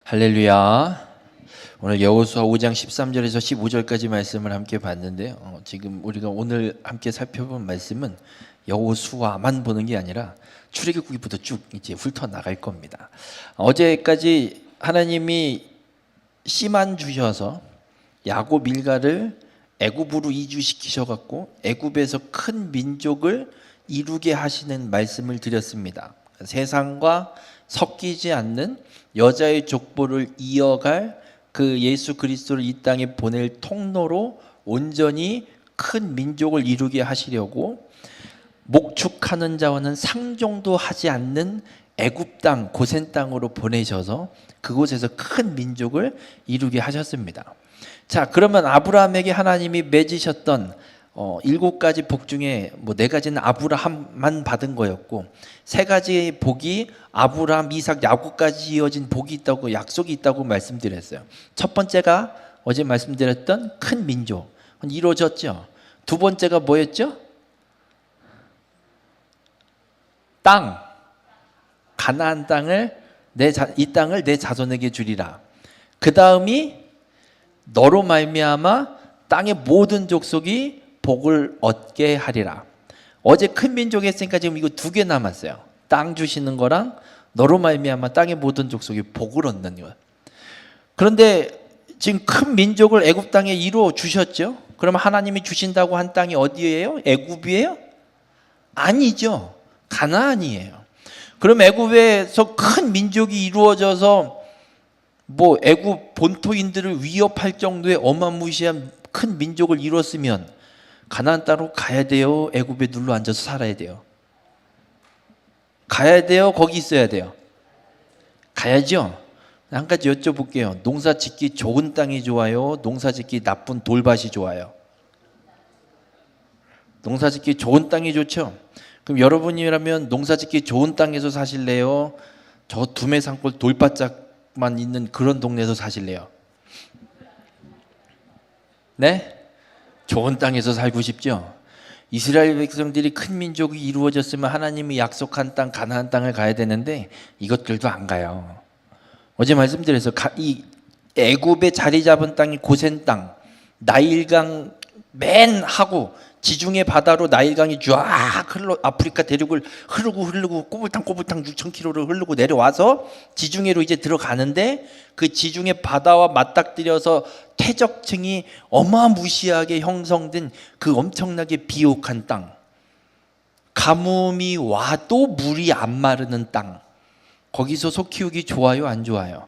할렐루야. 오늘 여호수아 5장 13절에서 15절까지 말씀을 함께 봤는데요. 지금 우리가 오늘 함께 살펴본 말씀은 여호수아만 보는 게 아니라 출애굽기부터 쭉 이제 훑어 나갈 겁니다. 어제까지 하나님이 씨만 주셔서 야곱 일가를 애굽으로 이주시키셔 갖고 애굽에서 큰 민족을 이루게 하시는 말씀을 드렸습니다. 세상과 섞이지 않는 여자의 족보를 이어갈 그 예수 그리스도를 이 땅에 보낼 통로로 온전히 큰 민족을 이루게 하시려고 목축하는 자와는 상종도 하지 않는 애굽 땅, 고센 땅으로 보내셔서 그곳에서 큰 민족을 이루게 하셨습니다. 자, 그러면 아브라함에게 하나님이 맺으셨던 7가지 복 중에 4가지는 아브라함만 받은 거였고 3가지의 복이 아브라함, 이삭, 야곱까지 이어진 복이 있다고, 약속이 있다고 말씀드렸어요. 첫 번째가 어제 말씀드렸던 큰 민족, 이루어졌죠. 두 번째가 뭐였죠? 땅, 가나안 땅을 이 땅을 내 자손에게 주리라. 그 다음이 너로 말미암아 땅의 모든 족속이 복을 얻게 하리라. 어제 큰 민족 했으니까 지금 이거 2개 남았어요. 땅 주시는 거랑 너로 말미암아 땅의 모든 족속이 복을 얻는 거. 그런데 지금 큰 민족을 애굽 땅에 이루어 주셨죠. 그러면 하나님이 주신다고 한 땅이 어디예요? 애굽이에요? 아니죠. 가나안이에요. 그럼 애굽에서 큰 민족이 이루어져서 애굽 본토인들을 위협할 정도의 어마무시한 큰 민족을 이뤘으면 가나안 땅으로 가야 돼요? 애굽에 눌러 앉아서 살아야 돼요? 가야 돼요? 거기 있어야 돼요? 가야죠. 한 가지 여쭤볼게요. 농사 짓기 좋은 땅이 좋아요? 농사 짓기 나쁜 돌밭이 좋아요? 농사 짓기 좋은 땅이 좋죠. 그럼 여러분이라면 농사 짓기 좋은 땅에서 사실래요? 저 두메 산골 돌바짝만 있는 그런 동네에서 사실래요? 네? 좋은 땅에서 살고 싶죠? 이스라엘 백성들이 큰 민족이 이루어졌으면 하나님이 약속한 땅, 가나안 땅을 가야 되는데 이것들도 안 가요. 어제 말씀드려서 이 애굽에 자리 잡은 땅이 고센 땅, 나일강 맨 하고 지중해 바다로 나일강이 쫙 흘러 아프리카 대륙을 흐르고 꼬불탕 6,000km를 흐르고 내려와서 지중해로 이제 들어가는데 그 지중해 바다와 맞닥뜨려서 퇴적층이 어마무시하게 형성된 그 엄청나게 비옥한 땅, 가뭄이 와도 물이 안 마르는 땅, 거기서 소 키우기 좋아요, 안 좋아요?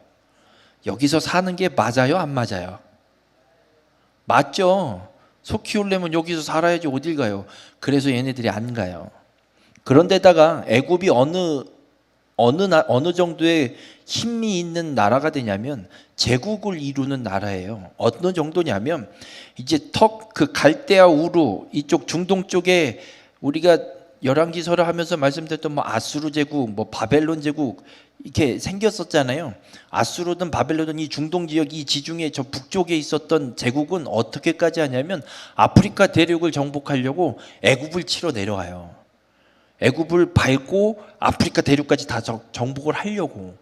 여기서 사는 게 맞아요, 안 맞아요? 맞죠? 소 키우려면 여기서 살아야지 어딜 가요? 그래서 얘네들이 안 가요. 그런데다가 애굽이 어느 정도의 힘이 있는 나라가 되냐면 제국을 이루는 나라예요. 어느 정도냐면 이제 그 갈대아 우루 이쪽 중동 쪽에 우리가 열왕기서를 하면서 말씀드렸던 아수르 제국, 바벨론 제국 이렇게 생겼었잖아요. 아수르든 바벨론든 이 중동 지역, 이 지중해 저 북쪽에 있었던 제국은 어떻게까지 하냐면 아프리카 대륙을 정복하려고 애굽을 치러 내려와요. 애굽을 밟고 아프리카 대륙까지 다 정복을 하려고.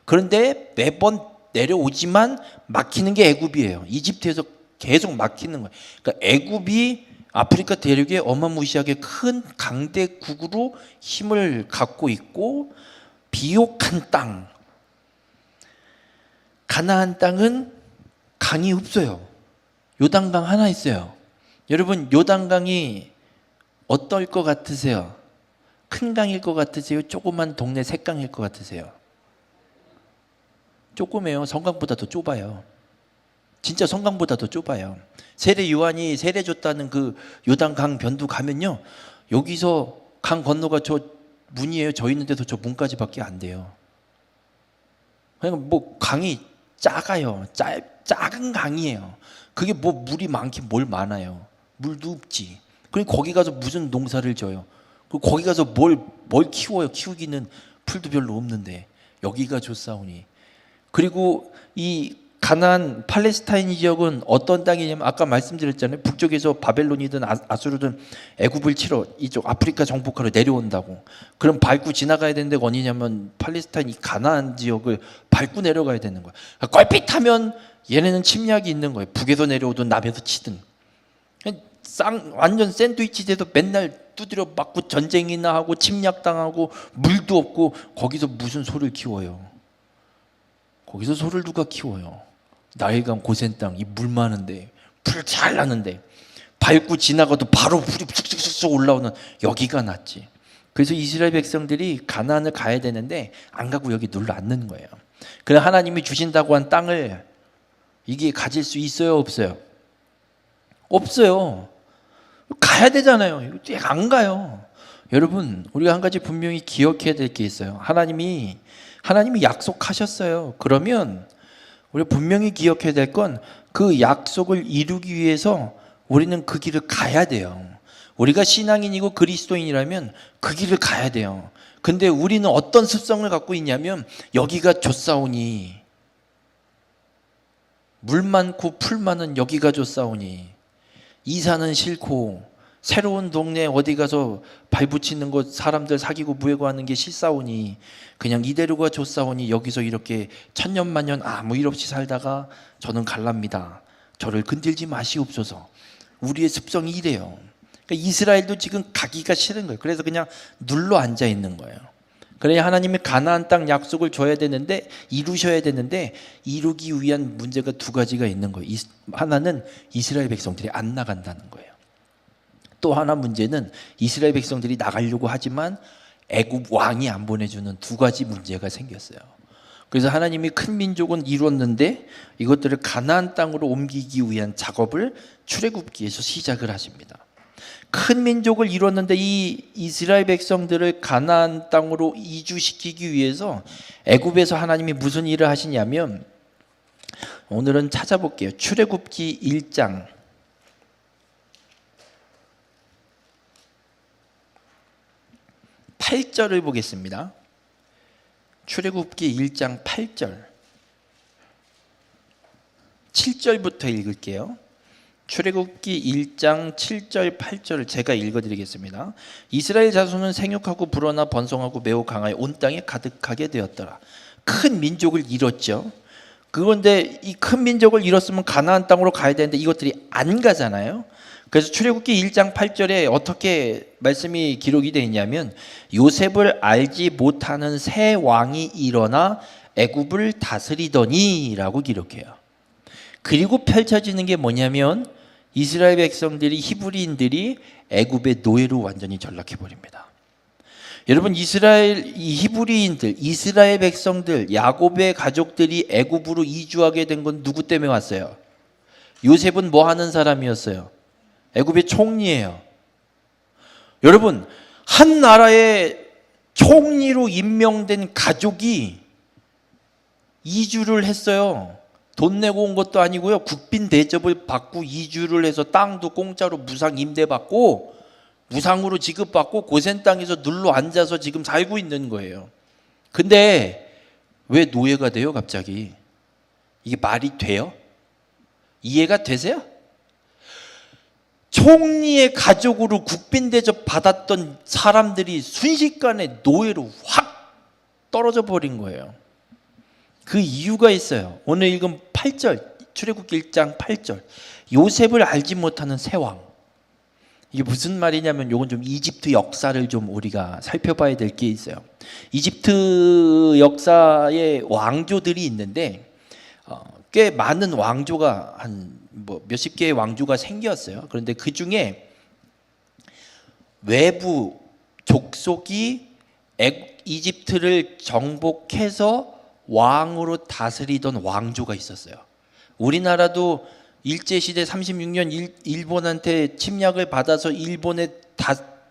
그런데 매번 내려오지만 막히는 게 애굽이에요. 이집트에서 계속 막히는 거예요. 그러니까 애굽이 아프리카 대륙에 어마무시하게 큰 강대국으로 힘을 갖고 있고 비옥한 땅, 가나안 땅은 강이 없어요. 요단강 하나 있어요. 여러분, 요단강이 어떨 것 같으세요? 큰 강일 것 같으세요? 조그만 동네 색강일 것 같으세요? 조그매요. 성강보다 더 좁아요. 진짜 성강보다 더 좁아요. 세례 요한이 세례 줬다는 그 요단강 변두 가면요, 여기서 강 건너가 저 문이에요. 저 있는 데서 저 문까지밖에 안 돼요. 그러니까 강이 작아요. 작은 강이에요. 그게 물이 많긴 뭘 많아요. 물도 없지. 그리고 거기 가서 무슨 농사를 져요? 그리고 거기 가서 뭘 키워요? 키우기는 풀도 별로 없는데 여기가 좋사오니. 그리고 이 가나안 팔레스타인 지역은 어떤 땅이냐면 아까 말씀드렸잖아요. 북쪽에서 바벨론이든 아수르든 애굽을 치러 이쪽 아프리카 정복하러 내려온다고. 그럼 밟고 지나가야 되는 데가 어디냐면 팔레스타인 이 가나안 지역을 밟고 내려가야 되는 거야. 껄핏하면 얘네는 침략이 있는 거예요. 북에서 내려오든 남에서 치든. 완전 샌드위치 돼도 맨날 두드려 맞고 전쟁이나 하고 침략당하고 물도 없고 거기서 무슨 소를 키워요. 거기서 소를 누가 키워요. 나일강 고센 땅, 이 물 많은데 풀 잘 나는데 밟고 지나가도 바로 풀이 쑥쑥쑥 올라오는 여기가 낫지. 그래서 이스라엘 백성들이 가나안을 가야 되는데 안 가고 여기 눌러 앉는 거예요. 그래서 하나님이 주신다고 한 땅을 이게 가질 수 있어요, 없어요? 없어요. 가야 되잖아요. 안 가요. 여러분, 우리가 한 가지 분명히 기억해야 될 게 있어요. 하나님이 약속하셨어요. 그러면 우리가 분명히 기억해야 될 건 그 약속을 이루기 위해서 우리는 그 길을 가야 돼요. 우리가 신앙인이고 그리스도인이라면 그 길을 가야 돼요. 근데 우리는 어떤 습성을 갖고 있냐면 여기가 좋사오니, 물 많고 풀 많은 여기가 좋사오니, 이사는 싫고 새로운 동네 어디 가서 발붙이는 것 사람들 사귀고 무해고하는 게 싫사오니 그냥 이대로가 좋사오니 여기서 이렇게 천년만년 아무 일 없이 살다가 저는 갈랍니다. 저를 건들지 마시옵소서. 우리의 습성이 이래요. 그러니까 이스라엘도 지금 가기가 싫은 거예요. 그래서 그냥 눌러 앉아 있는 거예요. 그래야 하나님이 가나안 땅 약속을 줘야 되는데 이루셔야 되는데 이루기 위한 문제가 두 가지가 있는 거예요. 하나는 이스라엘 백성들이 안 나간다는 거예요. 또 하나 문제는 이스라엘 백성들이 나가려고 하지만 애굽 왕이 안 보내주는 두 가지 문제가 생겼어요. 그래서 하나님이 큰 민족은 이루었는데 이것들을 가나안 땅으로 옮기기 위한 작업을 출애굽기에서 시작을 하십니다. 큰 민족을 이뤘는데 이 이스라엘 백성들을 가나안 땅으로 이주시키기 위해서 애굽에서 하나님이 무슨 일을 하시냐면 오늘은 찾아볼게요. 출애굽기 1장 8절을 보겠습니다. 출애굽기 1장 8절 7절부터 읽을게요. 출애굽기 1장 7절 8절을 제가 읽어드리겠습니다. 이스라엘 자손은 생육하고 불어나 번성하고 매우 강하여 온 땅에 가득하게 되었더라. 큰 민족을 이뤘죠. 그런데 이 큰 민족을 이뤘으면 가나안 땅으로 가야 되는데 이것들이 안 가잖아요. 그래서 출애굽기 1장 8절에 어떻게 말씀이 기록이 되어 있냐면 요셉을 알지 못하는 새 왕이 일어나 애굽을 다스리더니 라고 기록해요. 그리고 펼쳐지는 게 뭐냐면 이스라엘 백성들이 히브리인들이 애굽의 노예로 완전히 전락해 버립니다. 여러분 이스라엘 이 히브리인들 이스라엘 백성들 야곱의 가족들이 애굽으로 이주하게 된 건 누구 때문에 왔어요? 요셉은 뭐 하는 사람이었어요? 애굽의 총리예요. 여러분 한 나라의 총리로 임명된 가족이 이주를 했어요. 돈 내고 온 것도 아니고요. 국빈 대접을 받고 이주를 해서 땅도 공짜로 무상 임대받고 무상으로 지급받고 고센 땅에서 눌러 앉아서 지금 살고 있는 거예요. 근데 왜 노예가 돼요 갑자기? 이게 말이 돼요? 이해가 되세요? 총리의 가족으로 국빈 대접 받았던 사람들이 순식간에 노예로 확 떨어져 버린 거예요. 그 이유가 있어요. 오늘 읽은 8절 출애굽기 1장 8절 요셉을 알지 못하는 새 왕. 이게 무슨 말이냐면 이건 좀 이집트 역사를 좀 우리가 살펴봐야 될 게 있어요. 이집트 역사에 왕조들이 있는데 꽤 많은 왕조가 한 몇십 개의 왕조가 생겼어요. 그런데 그 중에 외부 족속이 이집트를 정복해서 왕으로 다스리던 왕조가 있었어요. 우리나라도 일제시대 36년 일본한테 침략을 받아서 일본의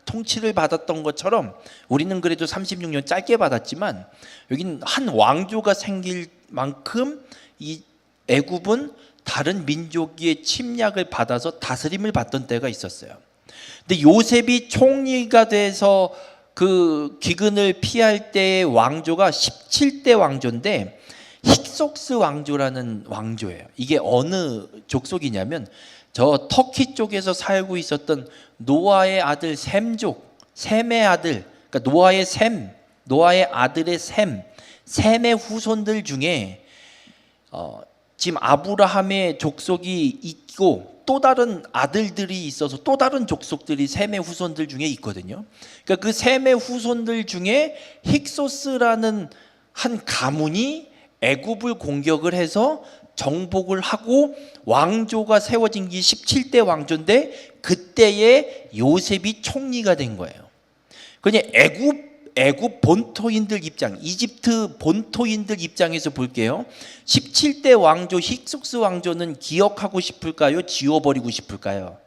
통치를 받았던 것처럼 우리는 그래도 36년 짧게 받았지만 여기는 한 왕조가 생길 만큼 이 애굽은 다른 민족의 침략을 받아서 다스림을 받던 때가 있었어요. 근데 요셉이 총리가 돼서 그 기근을 피할 때의 왕조가 17대 왕조인데 힉속스 왕조라는 왕조예요. 이게 어느 족속이냐면 저 터키 쪽에서 살고 있었던 노아의 아들 셈족, 셈의 아들, 그러니까 노아의 아들의 셈의 후손들 중에 지금 아브라함의 족속이 있고 또 다른 아들들이 있어서 또 다른 족속들이 셈의 후손들 중에 있거든요. 그러니까 그 셈의 후손들 중에 힉소스라는 한 가문이 애굽을 공격을 해서 정복을 하고 왕조가 세워진 게 17대 왕조인데 그때에 요셉이 총리가 된 거예요. 그냥 애굽 본토인들 입장, 이집트 본토인들 입장에서 볼게요. 17대 왕조 힉속스 왕조는 기억하고 싶을까요? 지워버리고 싶을까요?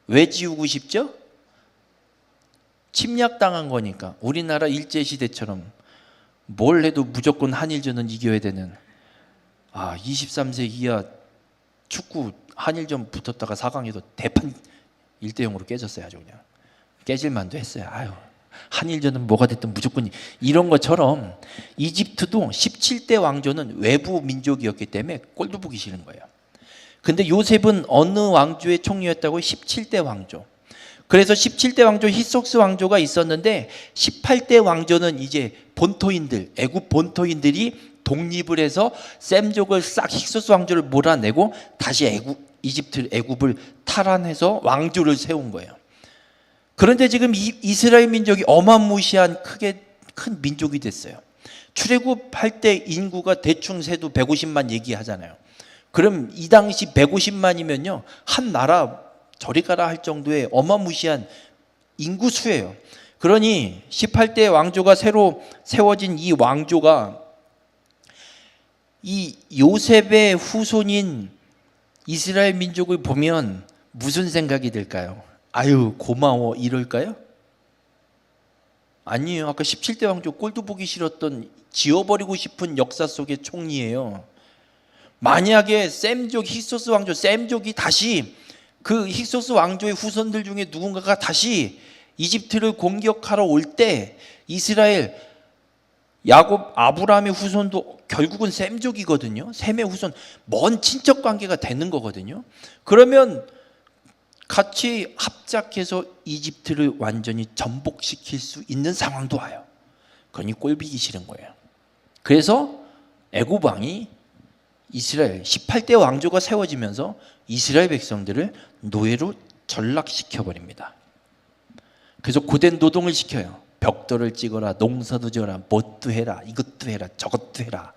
왜 지우고 싶죠? 침략당한 거니까. 우리나라 일제시대처럼 뭘 해도 무조건 한일전은 이겨야 되는 23세기 이하 축구 한일전 붙었다가 4강에도 대판 1대0으로 깨졌어요. 아주 그냥 깨질만도 했어요. 아유, 한일전은 뭐가 됐든 무조건 이런 것처럼 이집트도 17대 왕조는 외부 민족이었기 때문에 꼴도 보기 싫은 거예요. 근데 요셉은 어느 왕조의 총리였다고? 17대 왕조. 그래서 17대 왕조 힉속스 왕조가 있었는데 18대 왕조는 이제 본토인들, 애굽 본토인들이 독립을 해서 셈족을 싹 힉소스 왕조를 몰아내고 다시 애굽을 탈환해서 왕조를 세운 거예요. 그런데 지금 이스라엘 민족이 어마무시한 큰 민족이 됐어요. 출애굽할 때 인구가 대충 세도 150만 얘기하잖아요. 그럼 이 당시 150만이면요 한 나라 저리 가라 할 정도의 어마무시한 인구 수예요. 그러니 18대 왕조가 새로 세워진 이 왕조가 이 요셉의 후손인 이스라엘 민족을 보면 무슨 생각이 들까요? 아유 고마워 이럴까요? 아니에요. 아까 17대 왕조 꼴도 보기 싫었던 지워버리고 싶은 역사 속의 총리예요. 만약에 셈족 힉소스 왕조 셈족이 다시 그 힉소스 왕조의 후손들 중에 누군가가 다시 이집트를 공격하러 올 때 이스라엘 야곱 아브라함의 후손도 결국은 셈족이거든요. 셈의 후손 먼 친척 관계가 되는 거거든요. 그러면 같이 합작해서 이집트를 완전히 전복시킬 수 있는 상황도 와요. 그러니 꼴보기 싫은 거예요. 그래서 애굽 왕이 이스라엘 18대 왕조가 세워지면서 이스라엘 백성들을 노예로 전락시켜버립니다. 그래서 고된 노동을 시켜요. 벽돌을 찍어라, 농사도 지어라, 뭣도 해라, 이것도 해라, 저것도 해라,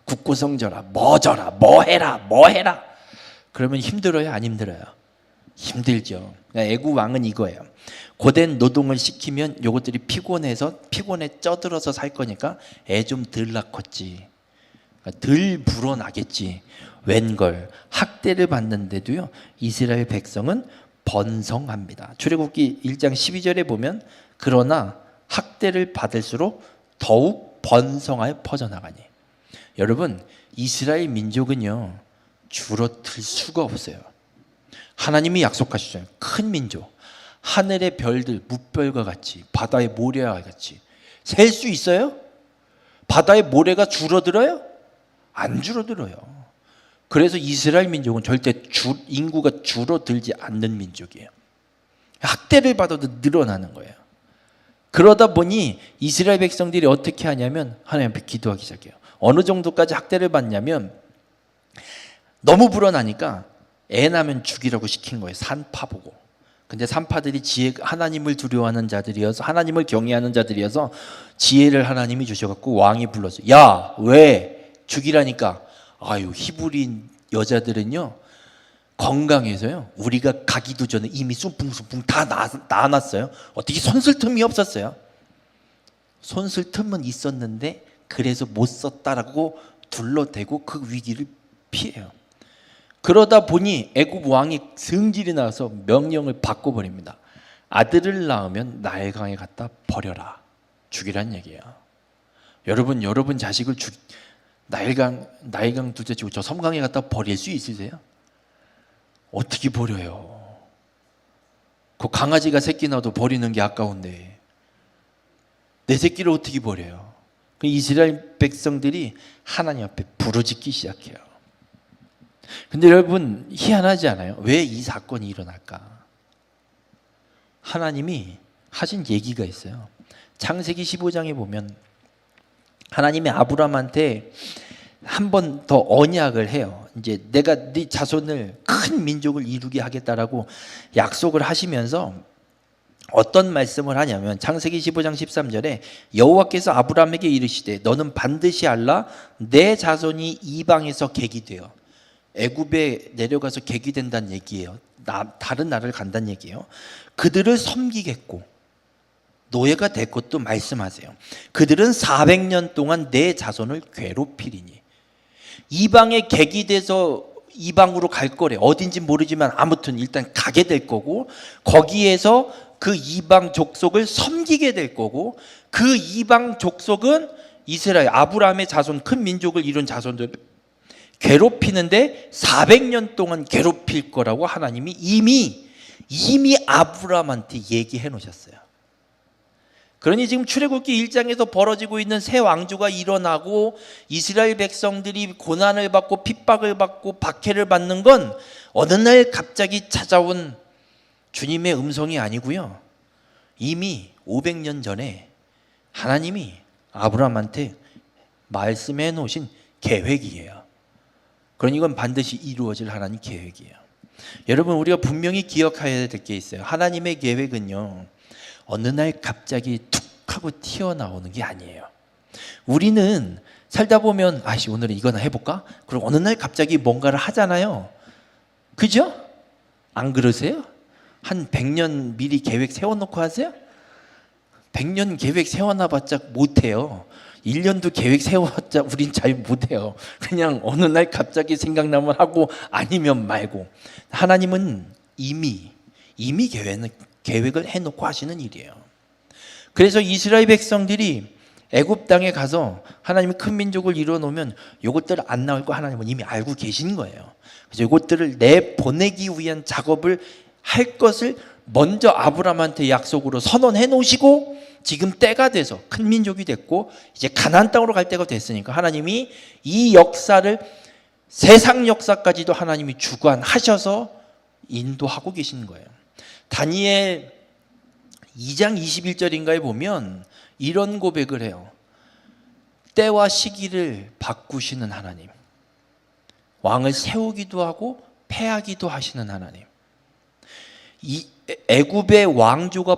국고성 져라, 뭐 져라, 뭐 해라. 그러면 힘들어요, 안 힘들어요? 힘들죠. 애굽 왕은 이거예요. 고된 노동을 시키면 요것들이 피곤해 쪄들어서 살 거니까 애 좀 덜 낳겠지, 덜 불어나겠지. 웬걸 학대를 받는데도요 이스라엘 백성은 번성합니다. 출애굽기 1장 12절에 보면 그러나 학대를 받을수록 더욱 번성하여 퍼져나가니. 여러분 이스라엘 민족은요 줄어들 수가 없어요. 하나님이 약속하셨잖아요. 큰 민족, 하늘의 별들 무별과 같이 바다의 모래와 같이 셀 수 있어요? 바다의 모래가 줄어들어요? 안 줄어들어요. 그래서 이스라엘 민족은 절대 인구가 줄어들지 않는 민족이에요. 학대를 받아도 늘어나는 거예요. 그러다 보니 이스라엘 백성들이 어떻게 하냐면 하나님 앞에 기도하기 시작해요. 어느 정도까지 학대를 받냐면 너무 불어나니까 애 낳으면 죽이라고 시킨 거예요. 산파 보고. 근데 산파들이 하나님을 두려워하는 자들이어서, 하나님을 경외하는 자들이어서 지혜를 하나님이 주셔갖고 왕이 불렀어요. 야, 왜 죽이라니까? 아유, 히브리 여자들은요 건강해서요 우리가 가기도 전에 이미 숭풍숭풍 다 낳아놨어요. 어떻게 손쓸 틈이 없었어요. 손쓸 틈은 있었는데 그래서 못 썼다라고 둘러대고 그 위기를 피해요. 그러다 보니 애굽 왕이 성질이 나서 명령을 바꿔버립니다. 아들을 낳으면 나일강에 갖다 버려라, 죽이란 얘기예요. 여러분 자식을 나일강 둘째치고 저 섬강에 갖다 버릴 수 있으세요? 어떻게 버려요? 그 강아지가 새끼 낳아도 버리는 게 아까운데 내 새끼를 어떻게 버려요? 그 이스라엘 백성들이 하나님 앞에 부르짖기 시작해요. 근데 여러분 희한하지 않아요? 왜 이 사건이 일어날까? 하나님이 하신 얘기가 있어요. 창세기 15장에 보면 하나님이 아브라함한테 한 번 더 언약을 해요. 이제 내가 네 자손을 큰 민족을 이루게 하겠다라고 약속을 하시면서 어떤 말씀을 하냐면 창세기 15장 13절에 여호와께서 아브라함에게 이르시되 너는 반드시 알라 내 자손이 이방에서 객이되어 애굽에 내려가서 객이 된다는 얘기예요. 다른 나라를 간다는 얘기예요. 그들을 섬기겠고 노예가 될 것도 말씀하세요. 그들은 400년 동안 내 자손을 괴롭히리니. 이방에 객이 돼서 이방으로 갈 거래. 어딘지 모르지만 아무튼 일단 가게 될 거고 거기에서 그 이방 족속을 섬기게 될 거고 그 이방 족속은 이스라엘 아브라함의 자손 큰 민족을 이룬 자손들을 괴롭히는데 400년 동안 괴롭힐 거라고 하나님이 이미 아브라함한테 얘기해 놓으셨어요. 그러니 지금 출애굽기 1장에서 벌어지고 있는 새 왕조가 일어나고 이스라엘 백성들이 고난을 받고 핍박을 받고 박해를 받는 건 어느 날 갑자기 찾아온 주님의 음성이 아니고요. 이미 500년 전에 하나님이 아브라함한테 말씀해 놓으신 계획이에요. 그러니 이건 반드시 이루어질 하나님 계획이에요. 여러분 우리가 분명히 기억해야 될 게 있어요. 하나님의 계획은요. 어느 날 갑자기 툭 하고 튀어나오는 게 아니에요. 우리는 살다 보면 아씨 오늘은 이거나 해볼까? 그럼 어느 날 갑자기 뭔가를 하잖아요. 그죠? 안 그러세요? 한 100년 미리 계획 세워놓고 하세요? 100년 계획 세워놔봤자 못해요. 1년도 계획 세워봤자 우린 잘 못해요. 그냥 어느 날 갑자기 생각나면 하고 아니면 말고. 하나님은 이미 계획을 해놓고 하시는 일이에요. 그래서 이스라엘 백성들이 애굽 땅에 가서 하나님이 큰 민족을 이루어 놓으면 이것들 안 나올 거 하나님은 이미 알고 계신 거예요. 그래서 이것들을 내보내기 위한 작업을 할 것을 먼저 아브라함한테 약속으로 선언해 놓으시고 지금 때가 돼서 큰 민족이 됐고 이제 가나안 땅으로 갈 때가 됐으니까 하나님이 이 역사를 세상 역사까지도 하나님이 주관하셔서 인도하고 계신 거예요. 다니엘 2장 21절인가에 보면 이런 고백을 해요. 때와 시기를 바꾸시는 하나님, 왕을 세우기도 하고 패하기도 하시는 하나님. 이 애굽의 왕조가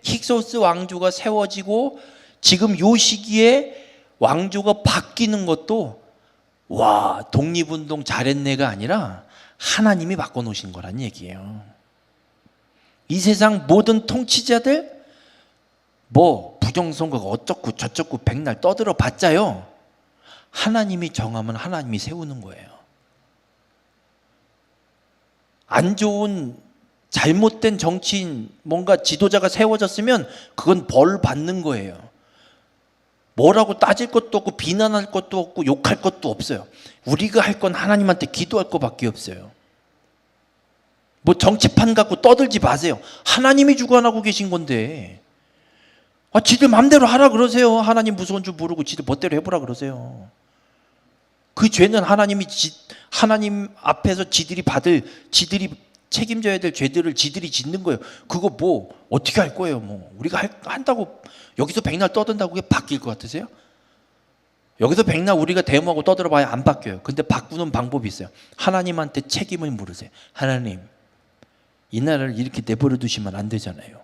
힉소스 왕조가 세워지고 지금 요 시기에 왕조가 바뀌는 것도 와 독립운동 잘했네가 아니라 하나님이 바꿔놓으신 거란 얘기예요. 이 세상 모든 통치자들 뭐 부정선거가 어쩌고 저쩌고 백날 떠들어 봤자요. 하나님이 정하면 하나님이 세우는 거예요. 안 좋은 잘못된 정치인 뭔가 지도자가 세워졌으면 그건 벌 받는 거예요. 뭐라고 따질 것도 없고 비난할 것도 없고 욕할 것도 없어요. 우리가 할 건 하나님한테 기도할 것밖에 없어요. 뭐 정치판 갖고 떠들지 마세요. 하나님이 주관하고 계신 건데 지들 마음대로 하라 그러세요. 하나님 무서운 줄 모르고 지들 멋대로 해보라 그러세요. 그 죄는 하나님 앞에서 지들이 책임져야 될 죄들을 지들이 짓는 거예요. 그거 뭐 어떻게 할 거예요. 뭐 우리가 한다고 여기서 백날 떠든다고 그게 바뀔 것 같으세요? 여기서 백날 우리가 대모하고 떠들어봐야 안 바뀌어요. 근데 바꾸는 방법이 있어요. 하나님한테 책임을 물으세요. 하나님 이 나라를 이렇게 내버려 두시면 안 되잖아요.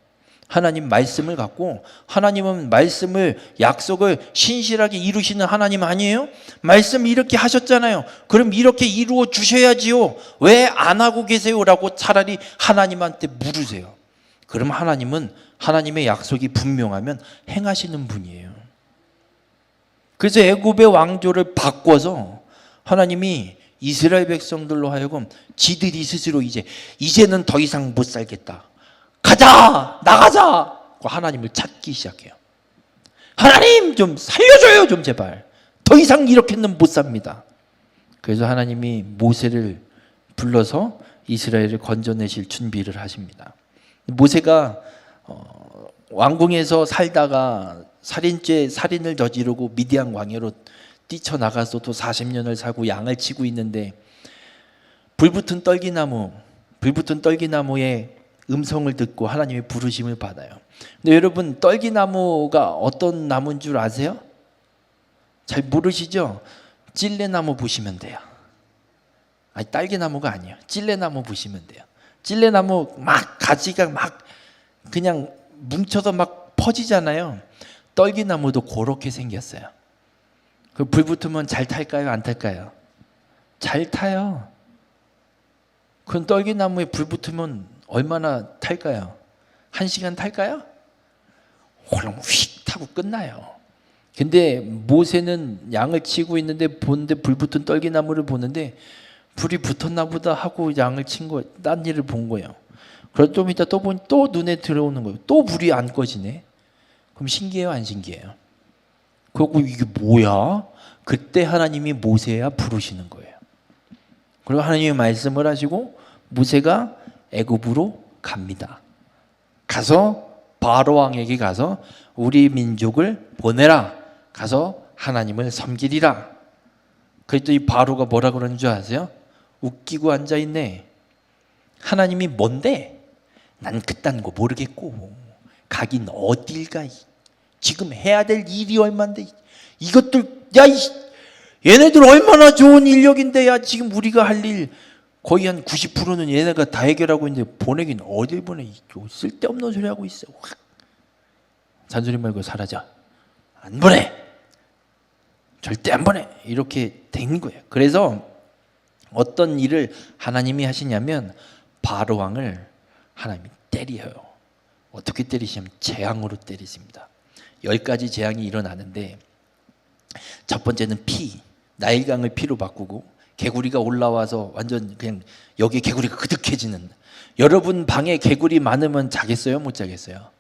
하나님 말씀을 갖고 하나님은 말씀을 약속을 신실하게 이루시는 하나님 아니에요? 말씀 이렇게 하셨잖아요. 그럼 이렇게 이루어 주셔야지요. 왜 안 하고 계세요? 라고 차라리 하나님한테 물으세요. 그럼 하나님은 하나님의 약속이 분명하면 행하시는 분이에요. 그래서 애굽의 왕조를 바꿔서 하나님이 이스라엘 백성들로 하여금 지들이 스스로 이제는 더 이상 못 살겠다. 가자! 나가자! 하나님을 찾기 시작해요. 하나님 좀 살려줘요 좀 제발. 더 이상 이렇게는 못 삽니다. 그래서 하나님이 모세를 불러서 이스라엘을 건져내실 준비를 하십니다. 모세가 왕궁에서 살다가 살인죄 살인을 저지르고 미디안 광야로 뛰쳐나가서 또 40년을 살고 양을 치고 있는데 불붙은 떨기나무의 음성을 듣고 하나님의 부르심을 받아요. 근데 여러분 떨기나무가 어떤 나무인 줄 아세요? 잘 모르시죠? 찔레나무 보시면 돼요. 아니 딸기나무가 아니에요. 찔레나무 보시면 돼요. 찔레나무 막 가지가 막 그냥 뭉쳐서 막 퍼지잖아요. 떨기나무도 그렇게 생겼어요. 그 불 붙으면 잘 탈까요? 안 탈까요? 잘 타요. 그럼 떨기나무에 불 붙으면 얼마나 탈까요? 1시간 탈까요? 홀랑 휙 타고 끝나요. 근데 모세는 양을 치고 있는데 보는데 불 붙은 떨기나무를 보는데 불이 붙었나 보다 하고 양을 친 거, 딴 일을 본 거예요. 그래서 좀 이따 또 보니 또 눈에 들어오는 거예요. 또 불이 안 꺼지네. 그럼 신기해요, 안 신기해요? 그리고 이게 뭐야? 그때 하나님이 모세야 부르시는 거예요. 그리고 하나님이 말씀을 하시고 모세가 애굽으로 갑니다. 가서 바로 왕에게 가서 우리 민족을 보내라. 가서 하나님을 섬기리라. 그랬더니 바로가 뭐라 그러는 줄 아세요? 웃기고 앉아있네. 하나님이 뭔데? 난 그딴 거 모르겠고 가긴 어딜 가. 지금 해야 될 일이 얼만데 이것들 얘네들 얼마나 좋은 인력인데 야 지금 우리가 할 일 거의 한 90%는 얘네가 다 해결하고 있는데 보내긴 어딜 보내. 쓸데없는 소리 하고 있어. 확. 잔소리 말고 사라져. 안 보내. 절대 안 보내. 이렇게 된 거예요. 그래서 어떤 일을 하나님이 하시냐면 바로 왕을 하나님이 때려요. 어떻게 때리시냐면 재앙으로 때리십니다. 10가지 재앙이 일어나는데 첫 번째는 피, 나일강을 피로 바꾸고 개구리가 올라와서 완전 그냥 여기 개구리가 그득해지는. 여러분 방에 개구리 많으면 자겠어요? 못 자겠어요?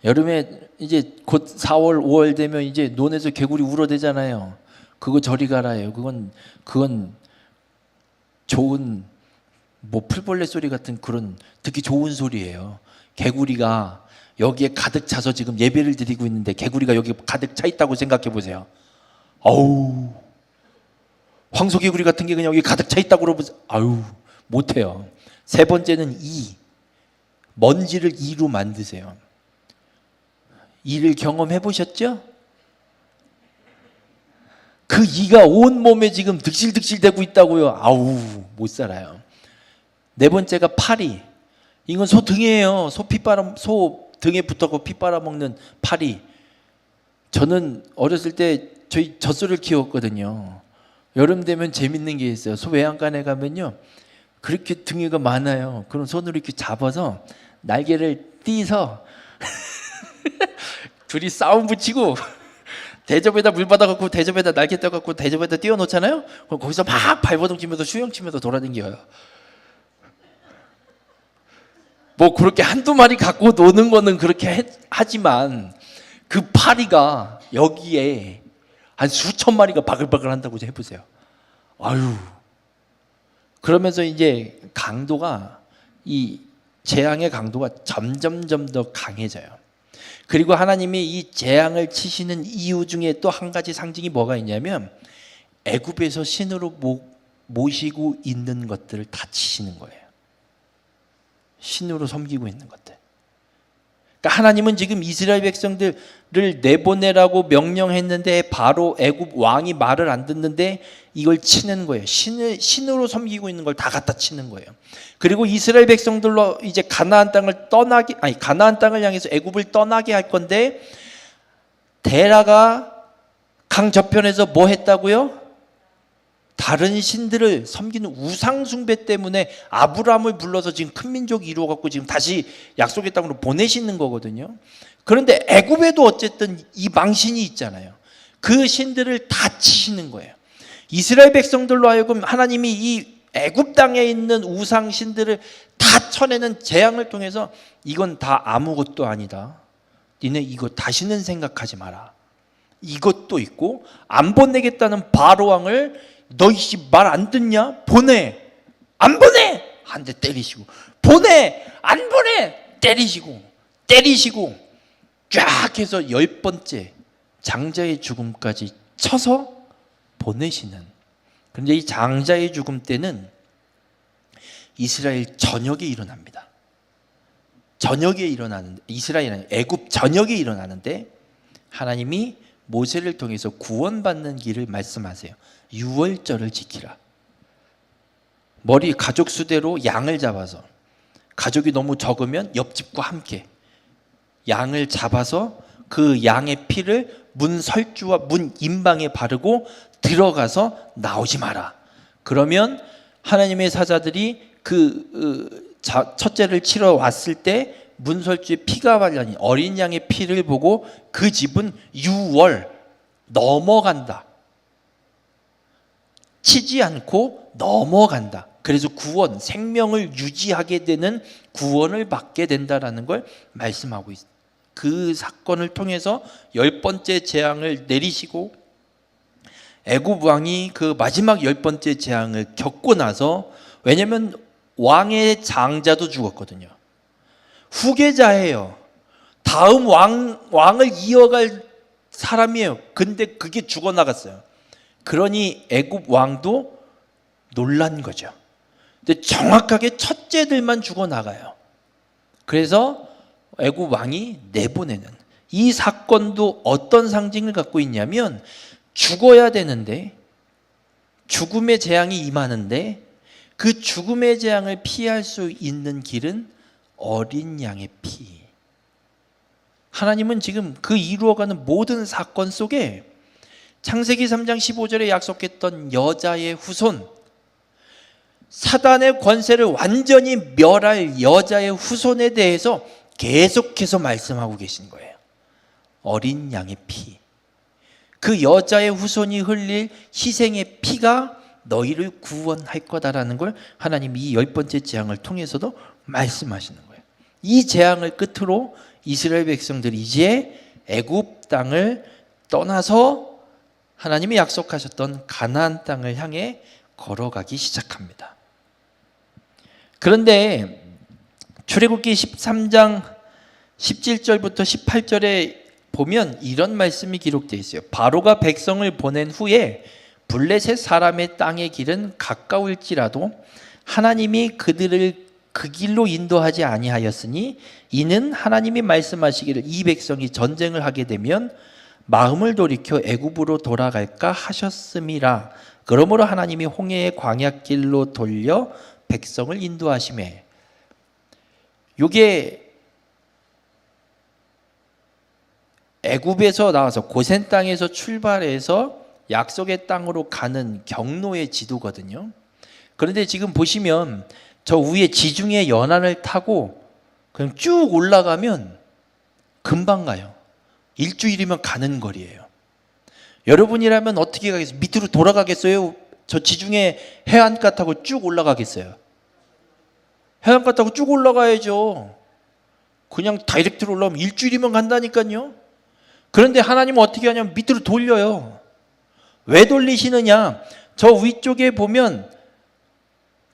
여름에 이제 곧 4월, 5월 되면 이제 논에서 개구리 울어대잖아요. 그거 저리 가라요. 그건 좋은 뭐 풀벌레 소리 같은 그런 듣기 좋은 소리예요. 개구리가 여기에 가득 차서 지금 예배를 드리고 있는데 개구리가 여기 가득 차 있다고 생각해 보세요. 아우 황소개구리 같은 게 그냥 여기 가득 차 있다고 그러보세요. 아유 못해요. 세 번째는 이 먼지를 이로 만드세요. 이를 경험해 보셨죠? 그 이가 온 몸에 지금 득실득실 되고 있다고요. 아우 못 살아요. 네 번째가 파리. 이건 소 등이에요. 소 등에 붙어서 피 빨아먹는 파리. 저는 어렸을 때 저희 젖소를 키웠거든요. 여름 되면 재밌는 게 있어요. 소 외양간에 가면요 그렇게 등이가 많아요. 그럼 손으로 이렇게 잡아서 날개를 띄서 둘이 싸움 붙이고 대접에다 물 받아갖고 대접에다 날개 떠갖고 대접에다 띄워놓잖아요. 그럼 거기서 막 발버둥 치면서 수영 치면서 돌아다녀요. 뭐 그렇게 한두 마리 갖고 노는 거는 그렇게 하지만 그 파리가 여기에 한 수천 마리가 바글바글 한다고 해보세요. 아유. 그러면서 이제 강도가 이 재앙의 강도가 점점점 더 강해져요. 그리고 하나님이 이 재앙을 치시는 이유 중에 또 한 가지 상징이 뭐가 있냐면 애굽에서 신으로 모시고 있는 것들을 다 치시는 거예요. 신으로 섬기고 있는 것들. 그러니까 하나님은 지금 이스라엘 백성들을 내보내라고 명령했는데 바로 애굽 왕이 말을 안 듣는데 이걸 치는 거예요. 신으로 섬기고 있는 걸 다 갖다 치는 거예요. 그리고 이스라엘 백성들로 이제 가나안 땅을 향해서 애굽을 떠나게 할 건데 데라가 강 저편에서 뭐 했다고요? 다른 신들을 섬기는 우상 숭배 때문에 아브라함을 불러서 지금 큰 민족이 이루어갖고 지금 다시 약속의 땅으로 보내시는 거거든요. 그런데 애굽에도 어쨌든 이 망신이 있잖아요. 그 신들을 다 치시는 거예요. 이스라엘 백성들로 하여금 하나님이 이 애굽 땅에 있는 우상 신들을 다 쳐내는 재앙을 통해서 이건 다 아무것도 아니다. 니네 이거 다시는 생각하지 마라. 이것도 있고 안 보내겠다는 바로 왕을 너 이씨 말 안 듣냐? 보내. 안 보내. 한 대 때리시고 보내. 안 보내. 때리시고 쫙 해서 10번째 장자의 죽음까지 쳐서 보내시는. 그런데 이 장자의 죽음 때는 이스라엘 전역에 일어납니다. 전역에 일어나는데, 이스라엘은 애굽 전역에 일어나는데 하나님이 모세를 통해서 구원받는 길을 말씀하세요. 유월절을 지키라. 머리 가족 수대로 양을 잡아서, 가족이 너무 적으면 옆집과 함께 양을 잡아서 그 양의 피를 문 설주와 문 임방에 바르고 들어가서 나오지 마라. 그러면 하나님의 사자들이 첫째를 치러 왔을 때 문설주에 피가 발라진 어린 양의 피를 보고 그 집은 유월 넘어간다. 치지 않고 넘어간다. 그래서 구원, 생명을 유지하게 되는 구원을 받게 된다라는 걸 말씀하고 있습니다. 그 사건을 통해서 10번째 재앙을 내리시고 애굽 왕이 그 마지막 10번째 재앙을 겪고 나서, 왜냐하면 왕의 장자도 죽었거든요. 후계자예요. 다음 왕을 이어갈 사람이에요. 근데 그게 죽어나갔어요. 그러니 애굽 왕도 놀란 거죠. 근데 정확하게 첫째들만 죽어나가요. 그래서 애굽 왕이 내보내는, 이 사건도 어떤 상징을 갖고 있냐면, 죽어야 되는데 죽음의 재앙이 임하는데 그 죽음의 재앙을 피할 수 있는 길은 어린 양의 피. 하나님은 지금 그 이루어가는 모든 사건 속에 창세기 3장 15절에 약속했던 여자의 후손, 사단의 권세를 완전히 멸할 여자의 후손에 대해서 계속해서 말씀하고 계신 거예요. 어린 양의 피. 그 여자의 후손이 흘릴 희생의 피가 너희를 구원할 거다라는 걸 하나님이 이 10번째 재앙을 통해서도 말씀하시는 거예요. 이 재앙을 끝으로 이스라엘 백성들이 이제 애굽 땅을 떠나서 하나님이 약속하셨던 가나안 땅을 향해 걸어가기 시작합니다. 그런데 출애굽기 13장 17절부터 18절에 보면 이런 말씀이 기록되어 있어요. 바로가 백성을 보낸 후에 블레셋 사람의 땅의 길은 가까울지라도 하나님이 그들을 그 길로 인도하지 아니하였으니 이는 하나님이 말씀하시기를 이 백성이 전쟁을 하게 되면 마음을 돌이켜 애굽으로 돌아갈까 하셨음이라. 그러므로 하나님이 홍해의 광야길로 돌려 백성을 인도하시매. 이게 애굽에서 나와서 고센 땅에서 출발해서 약속의 땅으로 가는 경로의 지도거든요. 그런데 지금 보시면 저 위에 지중해 연안을 타고 그냥 쭉 올라가면 금방 가요. 일주일이면 가는 거리예요. 여러분이라면 어떻게 가겠어요? 밑으로 돌아가겠어요? 저 지중해 해안가 타고 쭉 올라가겠어요? 해안가 타고 쭉 올라가야죠. 그냥 다이렉트로 올라오면 일주일이면 간다니까요. 그런데 하나님은 어떻게 하냐면 밑으로 돌려요. 왜 돌리시느냐? 저 위쪽에 보면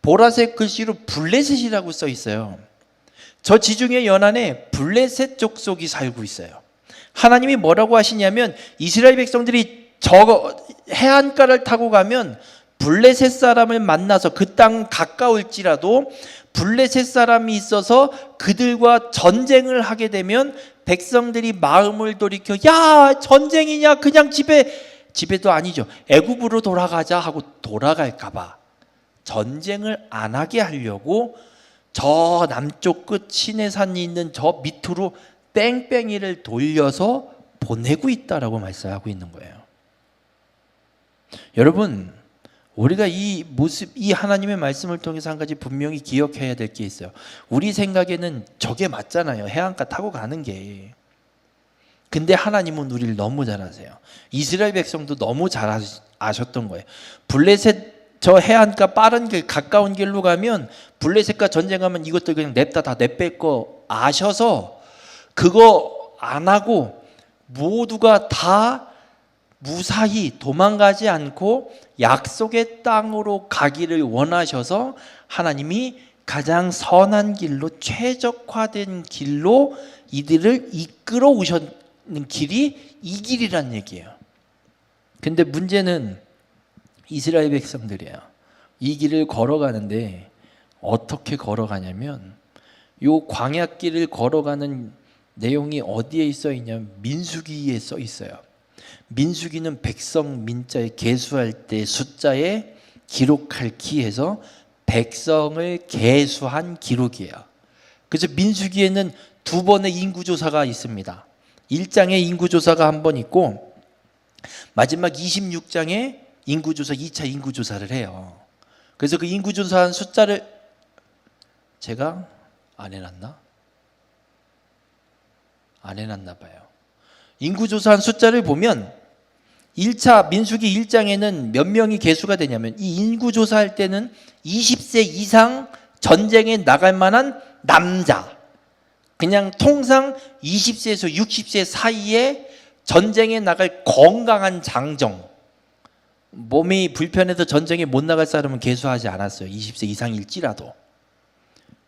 보라색 글씨로 블레셋이라고 써 있어요. 저 지중해 연안에 블레셋 족속이 살고 있어요. 하나님이 뭐라고 하시냐면 이스라엘 백성들이 저 해안가를 타고 가면 블레셋 사람을 만나서 그 땅 가까울지라도 블레셋 사람이 있어서 그들과 전쟁을 하게 되면 백성들이 마음을 돌이켜 야 전쟁이냐 그냥 집에도 아니죠. 애굽으로 돌아가자 하고 돌아갈까 봐 전쟁을 안 하게 하려고 저 남쪽 끝 시내산이 있는 저 밑으로 뺑뺑이를 돌려서 보내고 있다라고 말씀하고 있는 거예요. 여러분, 우리가 이 모습, 이 하나님의 말씀을 통해서 한 가지 분명히 기억해야 될 게 있어요. 우리 생각에는 저게 맞잖아요. 해안가 타고 가는 게. 근데 하나님은 우리를 너무 잘 아세요. 이스라엘 백성도 너무 잘 아셨던 거예요. 블레셋 저 해안가 빠른 길, 가까운 길로 가면 블레셋과 전쟁하면 이것들 그냥 냅다 다 내뺄 거 아셔서 그거 안 하고 모두가 다 무사히 도망가지 않고 약속의 땅으로 가기를 원하셔서 하나님이 가장 선한 길로 최적화된 길로 이들을 이끌어 오셨는 길이 이 길이란 얘기예요. 근데 문제는 이스라엘 백성들이에요. 이 길을 걸어가는데 어떻게 걸어가냐면 요 광야길을 걸어가는 내용이 어디에 써 있냐면 민수기에 써 있어요. 민수기는 백성 민자에 계수할 때 숫자에 기록할 기에서 백성을 계수한 기록이에요. 그래서 민수기에는 두 번의 인구조사가 있습니다. 1장에 인구조사가 한 번 있고 마지막 26장에 인구조사 2차 인구조사를 해요. 그래서 그 인구조사한 숫자를 제가 안 해놨나? 안 해놨나 봐요. 인구조사한 숫자를 보면 1차 민수기 1장에는 몇 명이 계수가 되냐면 이 인구조사할 때는 20세 이상 전쟁에 나갈 만한 남자, 그냥 통상 20세에서 60세 사이에 전쟁에 나갈 건강한 장정, 몸이 불편해서 전쟁에 못 나갈 사람은 계수하지 않았어요. 20세 이상일지라도.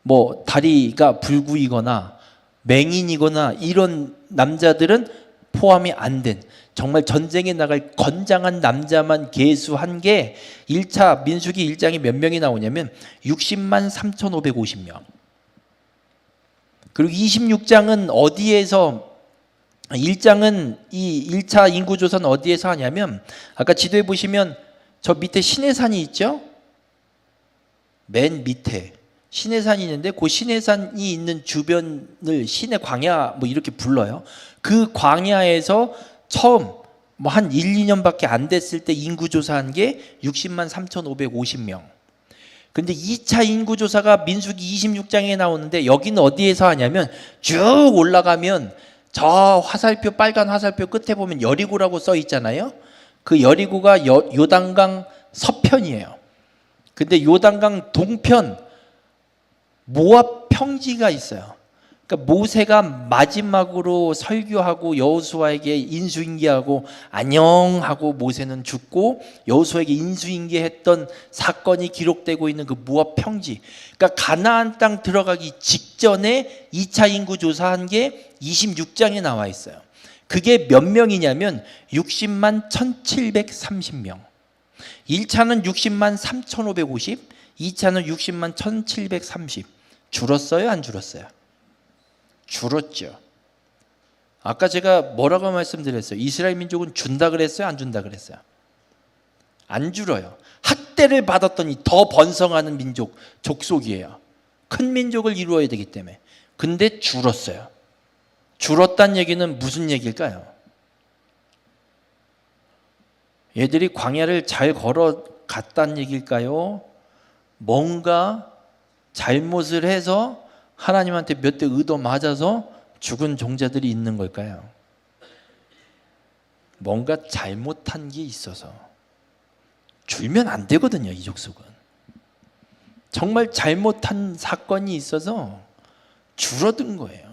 뭐 다리가 불구이거나 맹인이거나 이런 남자들은 포함이 안 된, 정말 전쟁에 나갈 건장한 남자만 계수한 게 1차 민수기 1장에 몇 명이 나오냐면 60만 3,550명. 그리고 26장은 어디에서, 1장은 이 1차 인구조사는 어디에서 하냐면 아까 지도에 보시면 저 밑에 시내산이 있죠? 맨 밑에 시내산이 있는데 그 시내산이 있는 주변을 시내 광야 뭐 이렇게 불러요. 그 광야에서 처음 뭐 한 1, 2년밖에 안 됐을 때 인구조사한 게 60만 3,550명. 근데 2차 인구조사가 민수기 26장에 나오는데 여기는 어디에서 하냐면 쭉 올라가면 저 화살표, 빨간 화살표 끝에 보면 여리고라고 써 있잖아요. 그 여리고가 요단강 서편이에요. 근데 요단강 동편 모압 평지가 있어요. 그러니까 모세가 마지막으로 설교하고 여호수아에게 인수인계하고 안녕하고 모세는 죽고 여호수아에게 인수인계했던 사건이 기록되고 있는 그 모압 평지. 그러니까 가나안 땅 들어가기 직전에 2차 인구 조사한 게 26장에 나와 있어요. 그게 몇 명이냐면 60만 1730명. 1차는 60만 3550, 2차는 60만 1730. 줄었어요? 안 줄었어요? 줄었죠. 아까 제가 뭐라고 말씀드렸어요? 이스라엘 민족은 준다 그랬어요? 안 준다 그랬어요? 안 줄어요. 학대를 받았더니 더 번성하는 민족, 족속이에요. 큰 민족을 이루어야 되기 때문에. 근데 줄었어요. 줄었다는 얘기는 무슨 얘기일까요? 얘들이 광야를 잘 걸어갔다는 얘기일까요? 뭔가 잘못을 해서 하나님한테 몇 대 의도 맞아서 죽은 종자들이 있는 걸까요? 뭔가 잘못한 게 있어서. 줄면 안 되거든요, 이 족속은. 정말 잘못한 사건이 있어서 줄어든 거예요.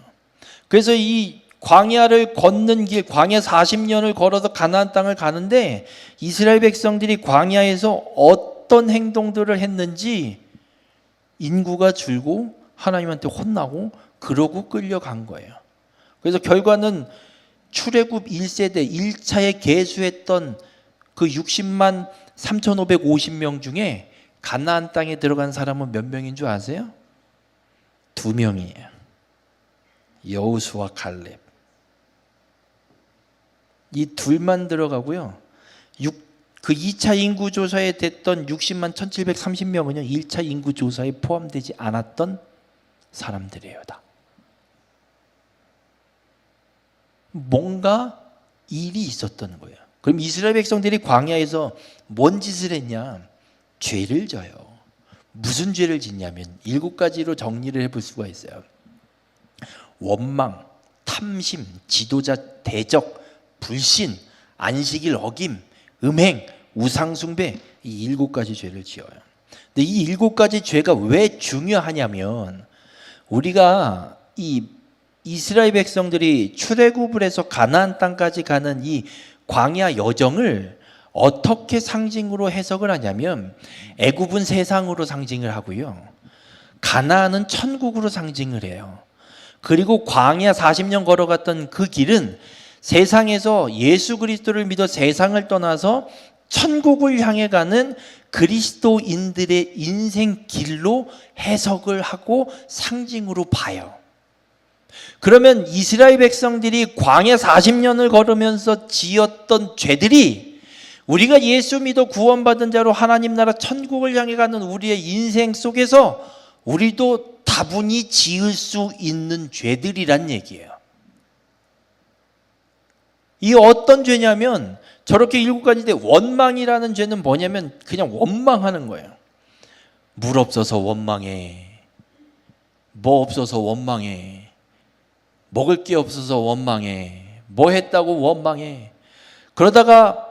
그래서 이 광야를 걷는 길, 광야 40년을 걸어서 가나안 땅을 가는데 이스라엘 백성들이 광야에서 어떤 행동들을 했는지 인구가 줄고 하나님한테 혼나고 그러고 끌려간 거예요. 그래서 결과는 출애굽 1세대 1차에 계수했던 그 60만 3,550명 중에 가나안 땅에 들어간 사람은 몇 명인 줄 아세요? 2명이에요. 여호수아 갈렙. 이 둘만 들어가고요. 그 2차 인구조사에 됐던 60만 1730명은요 1차 인구조사에 포함되지 않았던 사람들이에요. 다. 뭔가 일이 있었던 거예요. 그럼 이스라엘 백성들이 광야에서 뭔 짓을 했냐? 죄를 져요. 무슨 죄를 짓냐면 7가지로 정리를 해볼 수가 있어요. 원망, 탐심, 지도자 대적, 불신, 안식일 어김, 음행, 우상숭배, 이 7가지 죄를 지어요. 근데 이 7가지 죄가 왜 중요하냐면 우리가 이 이스라엘 백성들이 출애굽을 해서 가나안 땅까지 가는 이 광야 여정을 어떻게 상징으로 해석을 하냐면 애굽은 세상으로 상징을 하고요. 가나안은 천국으로 상징을 해요. 그리고 광야 40년 걸어갔던 그 길은 세상에서 예수 그리스도를 믿어 세상을 떠나서 천국을 향해 가는 그리스도인들의 인생 길로 해석을 하고 상징으로 봐요. 그러면 이스라엘 백성들이 광야 40년을 걸으면서 지었던 죄들이 우리가 예수 믿어 구원받은 자로 하나님 나라 천국을 향해 가는 우리의 인생 속에서 우리도 다분히 지을 수 있는 죄들이란 얘기예요. 이 어떤 죄냐면 저렇게 7가지인데 원망이라는 죄는 뭐냐면 그냥 원망하는 거예요. 물 없어서 원망해. 뭐 없어서 원망해. 먹을 게 없어서 원망해. 뭐 했다고 원망해. 그러다가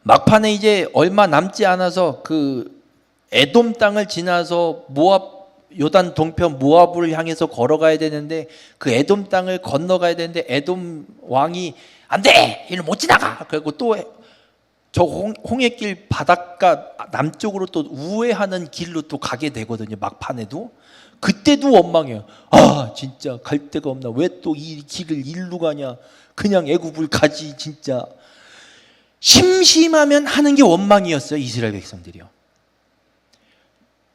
막판에 이제 얼마 남지 않아서 그 에돔 땅을 지나서 모압 요단 동편 모압을 향해서 걸어가야 되는데 그 에돔 땅을 건너가야 되는데 에돔 왕이 안 돼! 이리로 못 지나가! 그리고 또 저 홍해길 바닷가 남쪽으로 또 우회하는 길로 또 가게 되거든요. 막판에도. 그때도 원망해요. 아 진짜 갈 데가 없나. 왜 또 이 길을 일로 가냐. 그냥 애굽을 가지 진짜. 심심하면 하는 게 원망이었어요. 이스라엘 백성들이요.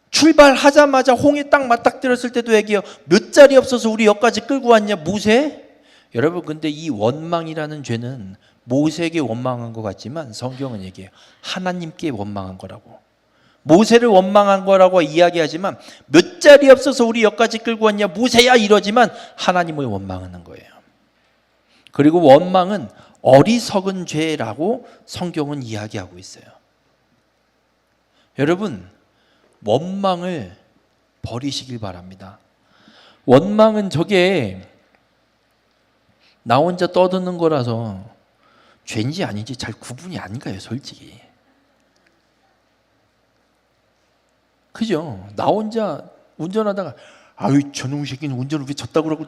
출발하자마자 홍해 딱 맞닥뜨렸을 때도 얘기해요. 몇 자리 없어서 우리 여기까지 끌고 왔냐 모세? 여러분 근데 이 원망이라는 죄는 모세에게 원망한 것 같지만 성경은 얘기해요. 하나님께 원망한 거라고. 모세를 원망한 거라고 이야기하지만 몇 자리 없어서 우리 여기까지 끌고 왔냐 모세야 이러지만 하나님을 원망하는 거예요. 그리고 원망은 어리석은 죄라고 성경은 이야기하고 있어요. 여러분 원망을 버리시길 바랍니다. 원망은 저게 나 혼자 떠드는 거라서 죄인지 아닌지 잘 구분이 안 가요, 솔직히. 그죠? 나 혼자 운전하다가 아유 저놈의 새끼는 운전을 왜 졌다고 그러고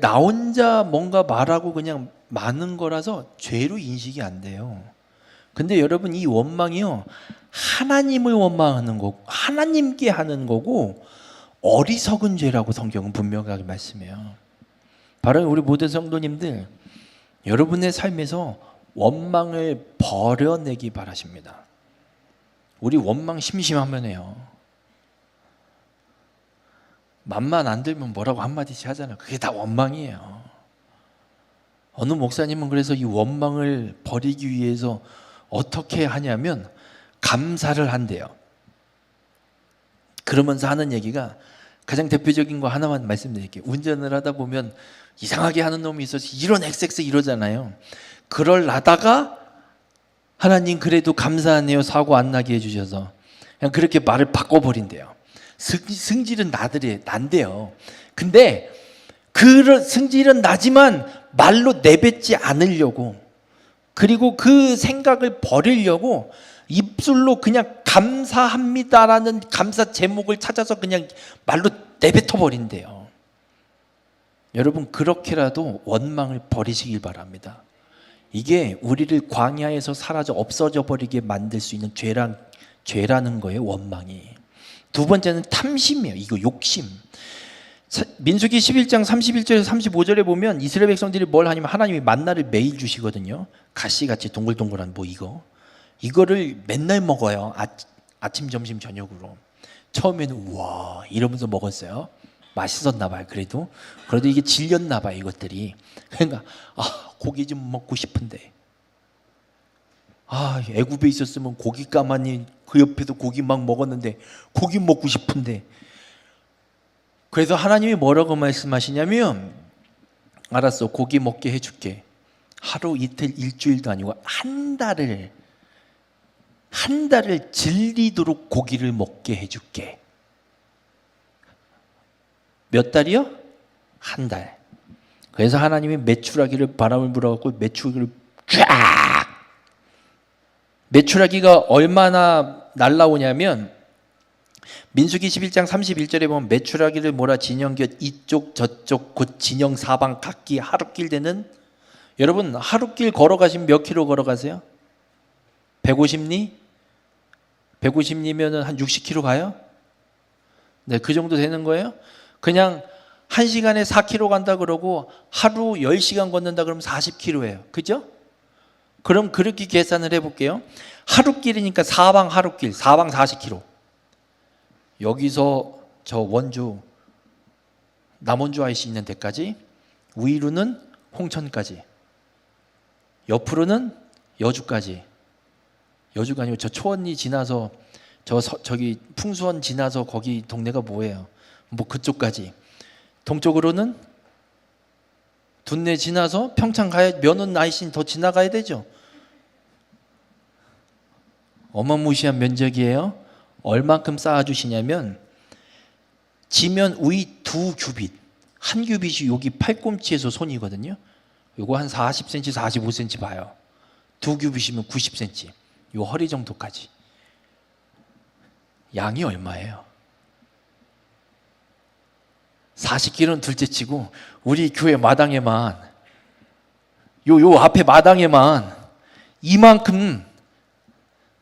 나 혼자 뭔가 말하고 그냥 많은 거라서 죄로 인식이 안 돼요. 근데 여러분 이 원망이요 하나님을 원망하는 거고 하나님께 하는 거고 어리석은 죄라고 성경은 분명하게 말씀해요. 바로 우리 모든 성도님들 여러분의 삶에서 원망을 버려내기 바라십니다. 우리 원망 심심하면 해요. 맘만 안 들면 뭐라고 한마디씩 하잖아요. 그게 다 원망이에요. 어느 목사님은 그래서 이 원망을 버리기 위해서 어떻게 하냐면 감사를 한대요. 그러면서 하는 얘기가 가장 대표적인 거 하나만 말씀드릴게요. 운전을 하다 보면 이상하게 하는 놈이 있어서 이런 XX 이러잖아요. 그럴라다가 하나님 그래도 감사하네요. 사고 안 나게 해주셔서 그냥 그렇게 말을 바꿔버린대요. 승질은 난대요. 근데 그 승질은 나지만 말로 내뱉지 않으려고 그리고 그 생각을 버리려고 입술로 그냥 감사합니다라는 감사 제목을 찾아서 그냥 말로 내뱉어 버린대요. 여러분 그렇게라도 원망을 버리시길 바랍니다. 이게 우리를 광야에서 사라져 없어져 버리게 만들 수 있는 죄라는 거예요. 원망이. 두 번째는 탐심이에요. 이거 욕심. 민수기 11장 31절에서 35절에 보면 이스라엘 백성들이 뭘 하냐면 하나님이 만나를 매일 주시거든요. 가시같이 동글동글한 뭐 이거를 맨날 먹어요. 아침 점심 저녁으로. 처음에는 우와 이러면서 먹었어요. 맛있었나 봐요. 그래도 이게 질렸나 봐요. 이것들이. 그러니까 고기 좀 먹고 싶은데 애굽에 있었으면 고기 가만히 그 옆에도 고기 막 먹었는데 고기 먹고 싶은데 그래서 하나님이 뭐라고 말씀하시냐면 알았어 고기 먹게 해줄게. 하루 이틀 일주일도 아니고 한 달을 질리도록 고기를 먹게 해줄게. 몇 달이요? 한 달. 그래서 하나님이 메추라기를 바람을 불어갖고 메추라기를 쫙 메추라기가 얼마나 날라오냐면 민수기 11장 31절에 보면 메추라기를 몰아 진영곁 이쪽 저쪽 곧 진영 사방 각기 하루길 되는 여러분 하루길 걸어가시면 몇 킬로 걸어가세요? 150리? 150리면 한 60킬로 가요? 네, 그 정도 되는 거예요. 그냥 1시간에 4km 간다 그러고 하루 10시간 걷는다 그러면 40km예요. 그죠? 그럼 그렇게 계산을 해볼게요. 하루길이니까 사방 하루길, 사방 40km. 여기서 저 원주, 남원주 IC 있는 데까지, 위로는 홍천까지, 옆으로는 여주까지. 여주가 아니고 저 초원리 지나서 저기 풍수원 지나서 거기 동네가 뭐예요? 뭐 그쪽까지. 동쪽으로는 둔내 지나서 평창 가야, 면원 IC는 더 지나가야 되죠. 어마무시한 면적이에요. 얼만큼 쌓아주시냐면 지면 위 2규빗, 한 규빗이 여기 팔꿈치에서 손이거든요. 요거 한 40cm, 45cm 봐요. 2규빗이면 90cm, 요 허리 정도까지. 양이 얼마예요? 40km는 둘째치고 우리 교회 마당에만 요 앞에 마당에만 이만큼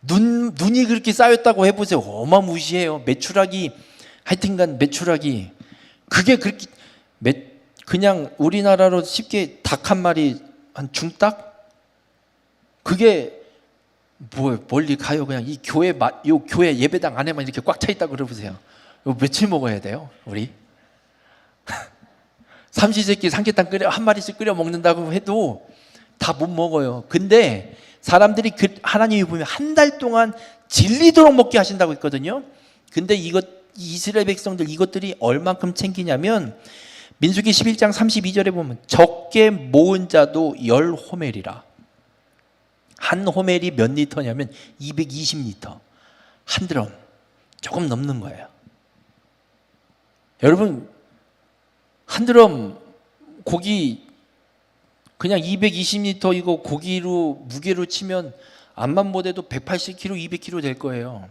눈이 그렇게 쌓였다고 해보세요. 어마무시해요. 메추라기, 하여튼간 메추라기. 그게 그렇게 그냥 우리나라로 쉽게 닭 한 마리, 한 중닭? 그게 뭐 멀리 가요. 그냥 이 교회 요 교회 예배당 안에만 이렇게 꽉 차 있다고 그러보세요. 이거 며칠 먹어야 돼요, 우리? 삼시세끼 삼계탕 한 마리씩 끓여 먹는다고 해도 다 못 먹어요. 근데 사람들이 하나님이 보면 한 달 동안 질리도록 먹게 하신다고 했거든요. 근데 이스라엘 백성들 이것들이 얼만큼 챙기냐면 민수기 11장 32절에 보면 적게 모은 자도 10호멜이라. 한 호멜이 몇 리터냐면 220리터. 한 드럼 조금 넘는 거예요. 여러분, 한 드럼 고기 그냥 220리터 이거 고기로 무게로 치면 암만 못해도 180kg, 200kg 될 거예요.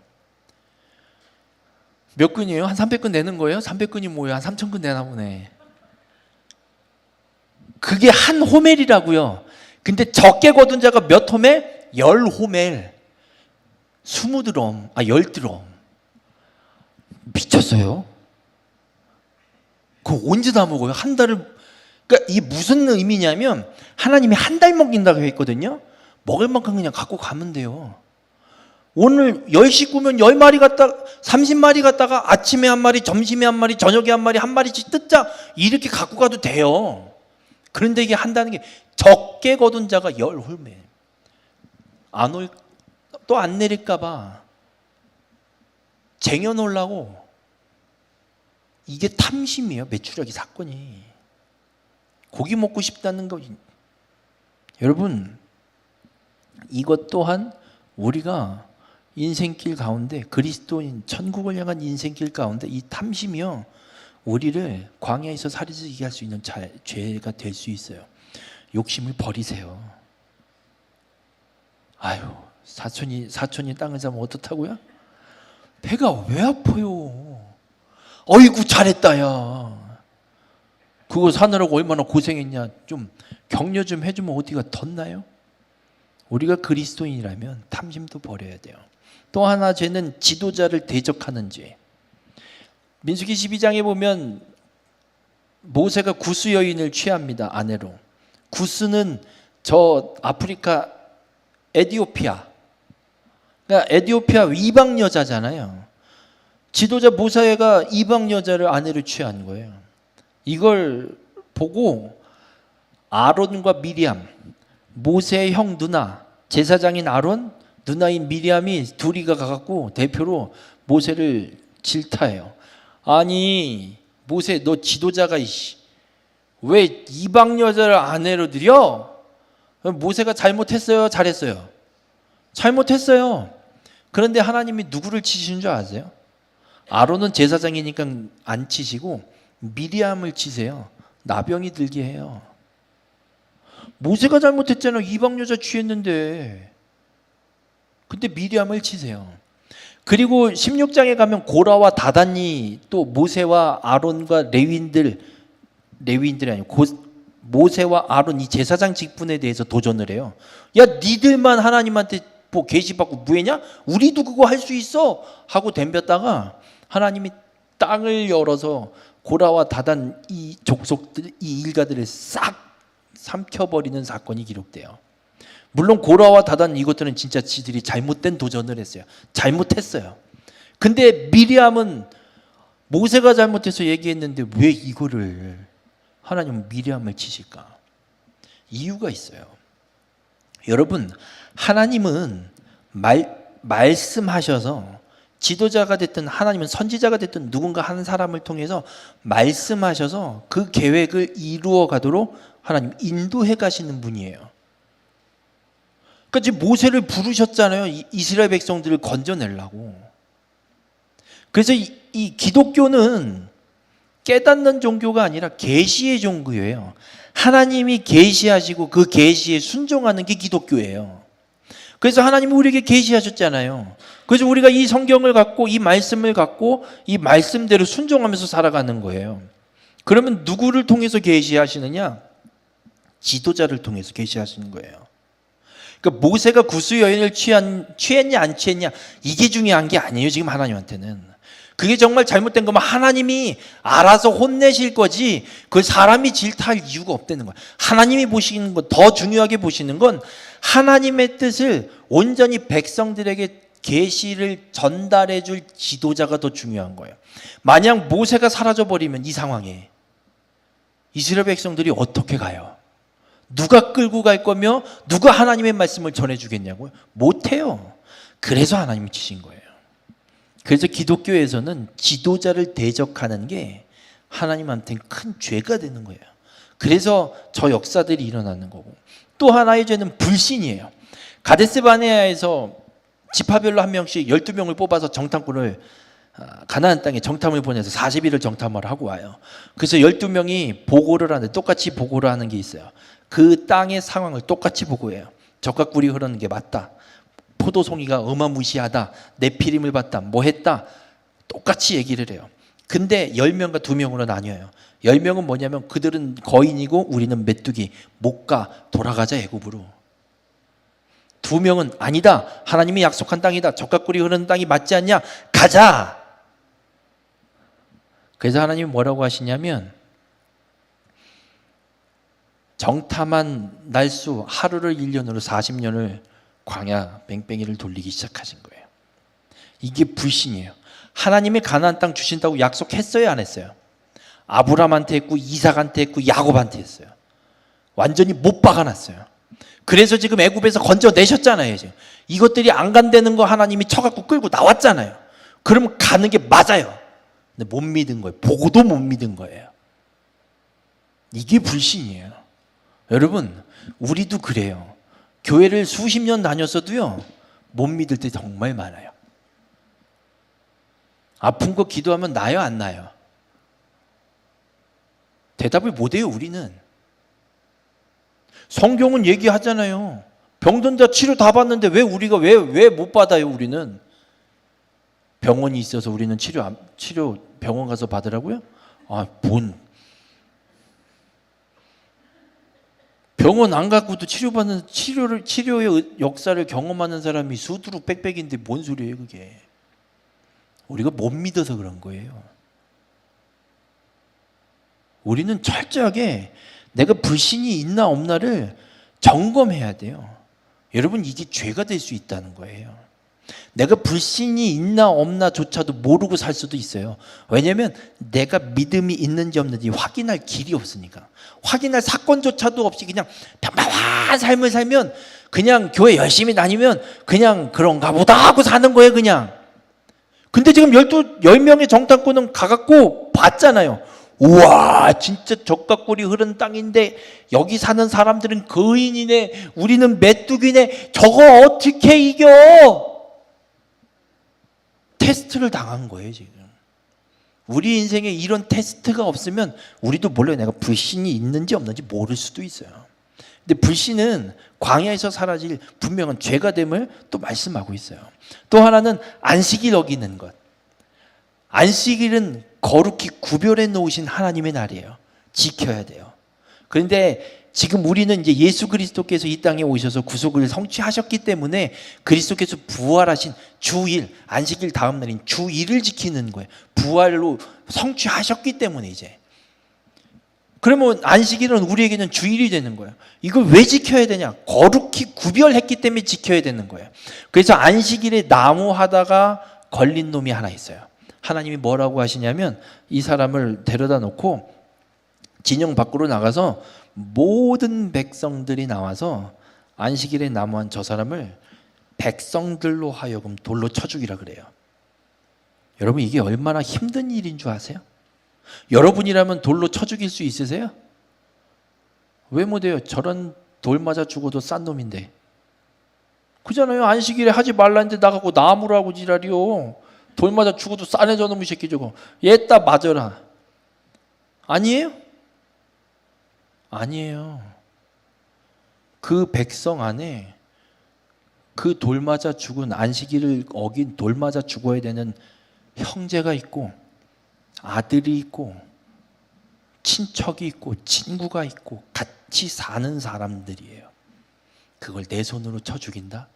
몇 근이에요? 한 300근 내는 거예요? 300근이 뭐예요? 한 3000근 내나 보네. 그게 한 호멜이라고요. 근데 적게 거둔 자가 몇 호멜? 10호멜. 20드럼, 10드럼. 미쳤어요. 그거 언제 다 먹어요? 한 달을. 그러니까 이게 무슨 의미냐면 하나님이 한 달 먹인다고 했거든요. 먹을 만큼 그냥 갖고 가면 돼요. 오늘 10식구면 10마리 갖다가 30마리 갖다가 아침에 한 마리, 점심에 한 마리, 저녁에 한 마리, 한 마리씩 뜯자 이렇게 갖고 가도 돼요. 그런데 이게 한다는 게 적게 거둔 자가 10홀매. 또 안 내릴까 봐 쟁여놓으려고. 이게 탐심이에요. 메추라기 사건이. 고기 먹고 싶다는 거. 여러분, 이것 또한 우리가 인생길 가운데, 그리스도인 천국을 향한 인생길 가운데 이 탐심이요, 우리를 광야에서 살인지게 할 수 있는 죄가 될 수 있어요. 욕심을 버리세요. 아유, 사촌이 땅을 사면 어떻다고요? 배가 왜 아파요? 어이구 잘했다 야. 그거 사느라고 얼마나 고생했냐. 좀 격려 좀 해주면 어디가 덧나요? 우리가 그리스도인이라면 탐심도 버려야 돼요. 또 하나 죄는 지도자를 대적하는 죄. 민수기 12장에 보면 모세가 구스 여인을 취합니다. 아내로. 구스는 저 아프리카 에티오피아, 그러니까 에티오피아 이방 여자잖아요. 지도자 모세가 이방 여자를 아내로 취한 거예요. 이걸 보고 아론과 미리암, 모세의 형 누나, 제사장인 아론, 누나인 미리암이 둘이 가갖고 대표로 모세를 질타해요. 아니 모세, 너 지도자가 왜 이방 여자를 아내로 들여? 모세가 잘못했어요? 잘했어요? 잘못했어요. 그런데 하나님이 누구를 치시는 줄 아세요? 아론은 제사장이니까 안 치시고 미리암을 치세요. 나병이 들게 해요. 모세가 잘못했잖아요. 이방 여자 취했는데. 근데 미리암을 치세요. 그리고 16장에 가면 고라와 다단이 또 모세와 아론과 레위인들이 아니고 모세와 아론 이 제사장 직분에 대해서 도전을 해요. 야, 니들만 하나님한테 뭐 계시받고 뭐했냐? 우리도 그거 할 수 있어 하고 덤볐다가 하나님이 땅을 열어서 고라와 다단 이 족속들, 이 일가들을 싹 삼켜버리는 사건이 기록돼요. 물론 고라와 다단 이것들은 진짜 지들이 잘못된 도전을 했어요. 잘못했어요. 근데 미리암은 모세가 잘못해서 얘기했는데 왜 이거를 하나님은 미리암을 치실까? 이유가 있어요. 여러분, 하나님은 말씀하셔서 지도자가 됐든 하나님은 선지자가 됐든 누군가 한 사람을 통해서 말씀하셔서 그 계획을 이루어 가도록 하나님 인도해 가시는 분이에요. 그러니까 지금 모세를 부르셨잖아요. 이스라엘 백성들을 건져내려고. 그래서 이 기독교는 깨닫는 종교가 아니라 계시의 종교예요. 하나님이 계시하시고 그 계시에 순종하는 게 기독교예요. 그래서 하나님이 우리에게 계시하셨잖아요. 그래서 우리가 이 성경을 갖고 이 말씀을 갖고 이 말씀대로 순종하면서 살아가는 거예요. 그러면 누구를 통해서 계시하시느냐? 지도자를 통해서 계시하시는 거예요. 그러니까 모세가 구스 여인을 취했냐 안 취했냐 이게 중요한 게 아니에요. 지금 하나님한테는. 그게 정말 잘못된 거면 하나님이 알아서 혼내실 거지 그 사람이 질타할 이유가 없다는 거예요. 하나님이 보시는 건, 더 중요하게 보시는 건 하나님의 뜻을 온전히 백성들에게 계시를 전달해 줄 지도자가 더 중요한 거예요. 만약 모세가 사라져 버리면 이 상황에 이스라엘 백성들이 어떻게 가요? 누가 끌고 갈 거며 누가 하나님의 말씀을 전해 주겠냐고요? 못 해요. 그래서 하나님이 치신 거예요. 그래서 기독교에서는 지도자를 대적하는 게 하나님한테는 큰 죄가 되는 거예요. 그래서 저 역사들이 일어나는 거고, 또 하나의 죄는 불신이에요. 가데스 바네아에서 지파별로 한 명씩 12명을 뽑아서 정탐꾼을 가나안 땅에 정탐을 보내서 40일을 정탐을 하고 와요. 그래서 12명이 보고를 하는데 똑같이 보고를 하는 게 있어요. 그 땅의 상황을 똑같이 보고해요. 적과 꿀이 흐르는 게 맞다. 포도송이가 어마무시하다. 네피림을 봤다. 뭐 했다. 똑같이 얘기를 해요. 근데 10명과 2명으로 나뉘어요. 10명은 뭐냐면 그들은 거인이고 우리는 메뚜기. 못 가. 돌아가자 애굽으로. 2명은 아니다. 하나님이 약속한 땅이다. 적과 꿀이 흐르는 땅이 맞지 않냐? 가자. 그래서 하나님이 뭐라고 하시냐면 정탐한 날수 하루를 1년으로 40년을 광야 뺑뺑이를 돌리기 시작하신 거예요. 이게 불신이에요. 하나님이 가나안 땅 주신다고 약속했어요, 안 했어요? 아브라함한테 했고 이삭한테 했고 야곱한테 했어요. 완전히 못 박아놨어요. 그래서 지금 애굽에서 건져내셨잖아요. 지금 이것들이 안 간다는 거 하나님이 쳐갖고 끌고 나왔잖아요. 그러면 가는 게 맞아요. 근데 못 믿은 거예요. 보고도 못 믿은 거예요. 이게 불신이에요. 여러분, 우리도 그래요. 교회를 수십 년 다녔어도요, 못 믿을 때 정말 많아요. 아픈 거 기도하면 나요, 안 나요? 대답을 못 해요, 우리는. 성경은 얘기하잖아요. 병든 자 치료 다 받는데 왜 우리가 왜 못 받아요, 우리는? 병원이 있어서 우리는 치료 병원 가서 받으라고요? 병원 안 갖고도 치료받는 치료의 역사를 경험하는 사람이 수두룩 빽빽인데 뭔 소리예요, 그게? 우리가 못 믿어서 그런 거예요. 우리는 철저하게 내가 불신이 있나 없나를 점검해야 돼요. 여러분, 이게 죄가 될 수 있다는 거예요. 내가 불신이 있나 없나조차도 모르고 살 수도 있어요. 왜냐하면 내가 믿음이 있는지 없는지 확인할 길이 없으니까. 확인할 사건조차도 없이 그냥 평범한 삶을 살면, 그냥 교회 열심히 다니면 그냥 그런가 보다 하고 사는 거예요, 그냥. 근데 지금 10명의 정탐꾼은 가갖고 봤잖아요. 우와, 진짜 적과 꿀이 흐른 땅인데 여기 사는 사람들은 거인이네, 우리는 메뚜기네. 저거 어떻게 이겨? 테스트를 당한 거예요, 지금. 우리 인생에 이런 테스트가 없으면 우리도 몰라요. 내가 불신이 있는지 없는지 모를 수도 있어요. 근데 불신은 광야에서 사라질 분명한 죄가 됨을 또 말씀하고 있어요. 또 하나는 안식일 어기는 것. 안식일은 거룩히 구별해 놓으신 하나님의 날이에요. 지켜야 돼요. 그런데 지금 우리는 이제 예수 그리스도께서 이 땅에 오셔서 구속을 성취하셨기 때문에 그리스도께서 부활하신 주일, 안식일 다음 날인 주일을 지키는 거예요. 부활로 성취하셨기 때문에 이제. 그러면 안식일은 우리에게는 주일이 되는 거예요. 이걸 왜 지켜야 되냐? 거룩히 구별했기 때문에 지켜야 되는 거예요. 그래서 안식일에 나무하다가 걸린 놈이 하나 있어요. 하나님이 뭐라고 하시냐면 이 사람을 데려다 놓고 진영 밖으로 나가서 모든 백성들이 나와서 안식일에 나무한 저 사람을 백성들로 하여금 돌로 쳐 죽이라 그래요. 여러분, 이게 얼마나 힘든 일인 줄 아세요? 여러분이라면 돌로 쳐 죽일 수 있으세요? 왜 못해요? 저런 돌 맞아 죽어도 싼 놈인데. 그잖아요. 안식일에 하지 말라는데 나가고 나무라고 지랄이요. 돌 맞아 죽어도 싸네 저놈의 새끼 저거. 얘따 맞아라. 아니에요? 아니에요. 그 백성 안에 그 돌 맞아 죽은, 안식일을 어긴 돌 맞아 죽어야 되는 형제가 있고 아들이 있고 친척이 있고 친구가 있고 같이 사는 사람들이에요. 그걸 내 손으로 쳐 죽인다?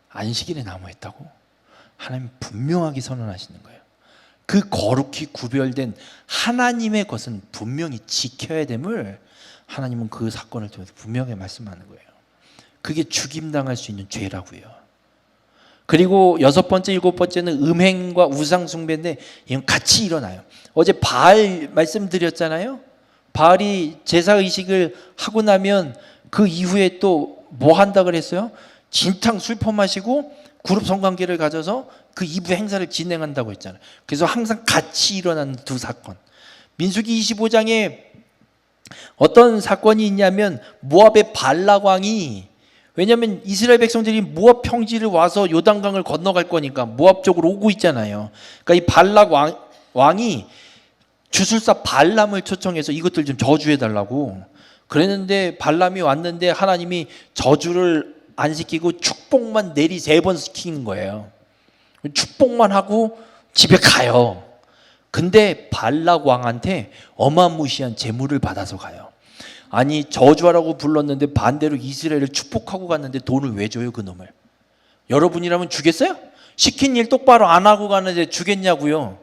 안식일에 나무했다고? 하나님 분명하게 선언하시는 거예요. 그 거룩히 구별된 하나님의 것은 분명히 지켜야 됨을 하나님은 그 사건을 통해서 분명히 말씀하는 거예요. 그게 죽임당할 수 있는 죄라고요. 그리고 여섯 번째, 일곱 번째는 음행과 우상 숭배인데 이건 같이 일어나요. 어제 바알 말씀드렸잖아요. 바알이 제사의식을 하고 나면 그 이후에 또 뭐 한다 그랬어요? 진탕 술 퍼마시고 그룹 성관계를 가져서 그 이부 행사를 진행한다고 했잖아요. 그래서 항상 같이 일어나는 두 사건. 민수기 25장에 어떤 사건이 있냐면 모압의 발락 왕이, 왜냐하면 이스라엘 백성들이 모압 평지를 와서 요단강을 건너갈 거니까 모압 쪽으로 오고 있잖아요. 그러니까 이 발락 왕이 주술사 발람을 초청해서 이것들 좀 저주해달라고 그랬는데, 발람이 왔는데 하나님이 저주를 안 시키고 축복만 내리 3번 시키는 거예요. 축복만 하고 집에 가요. 근데 발락 왕한테 어마무시한 재물을 받아서 가요. 아니, 저주하라고 불렀는데 반대로 이스라엘을 축복하고 갔는데 돈을 왜 줘요, 그 놈을? 여러분이라면 주겠어요? 시킨 일 똑바로 안 하고 가는데 주겠냐고요?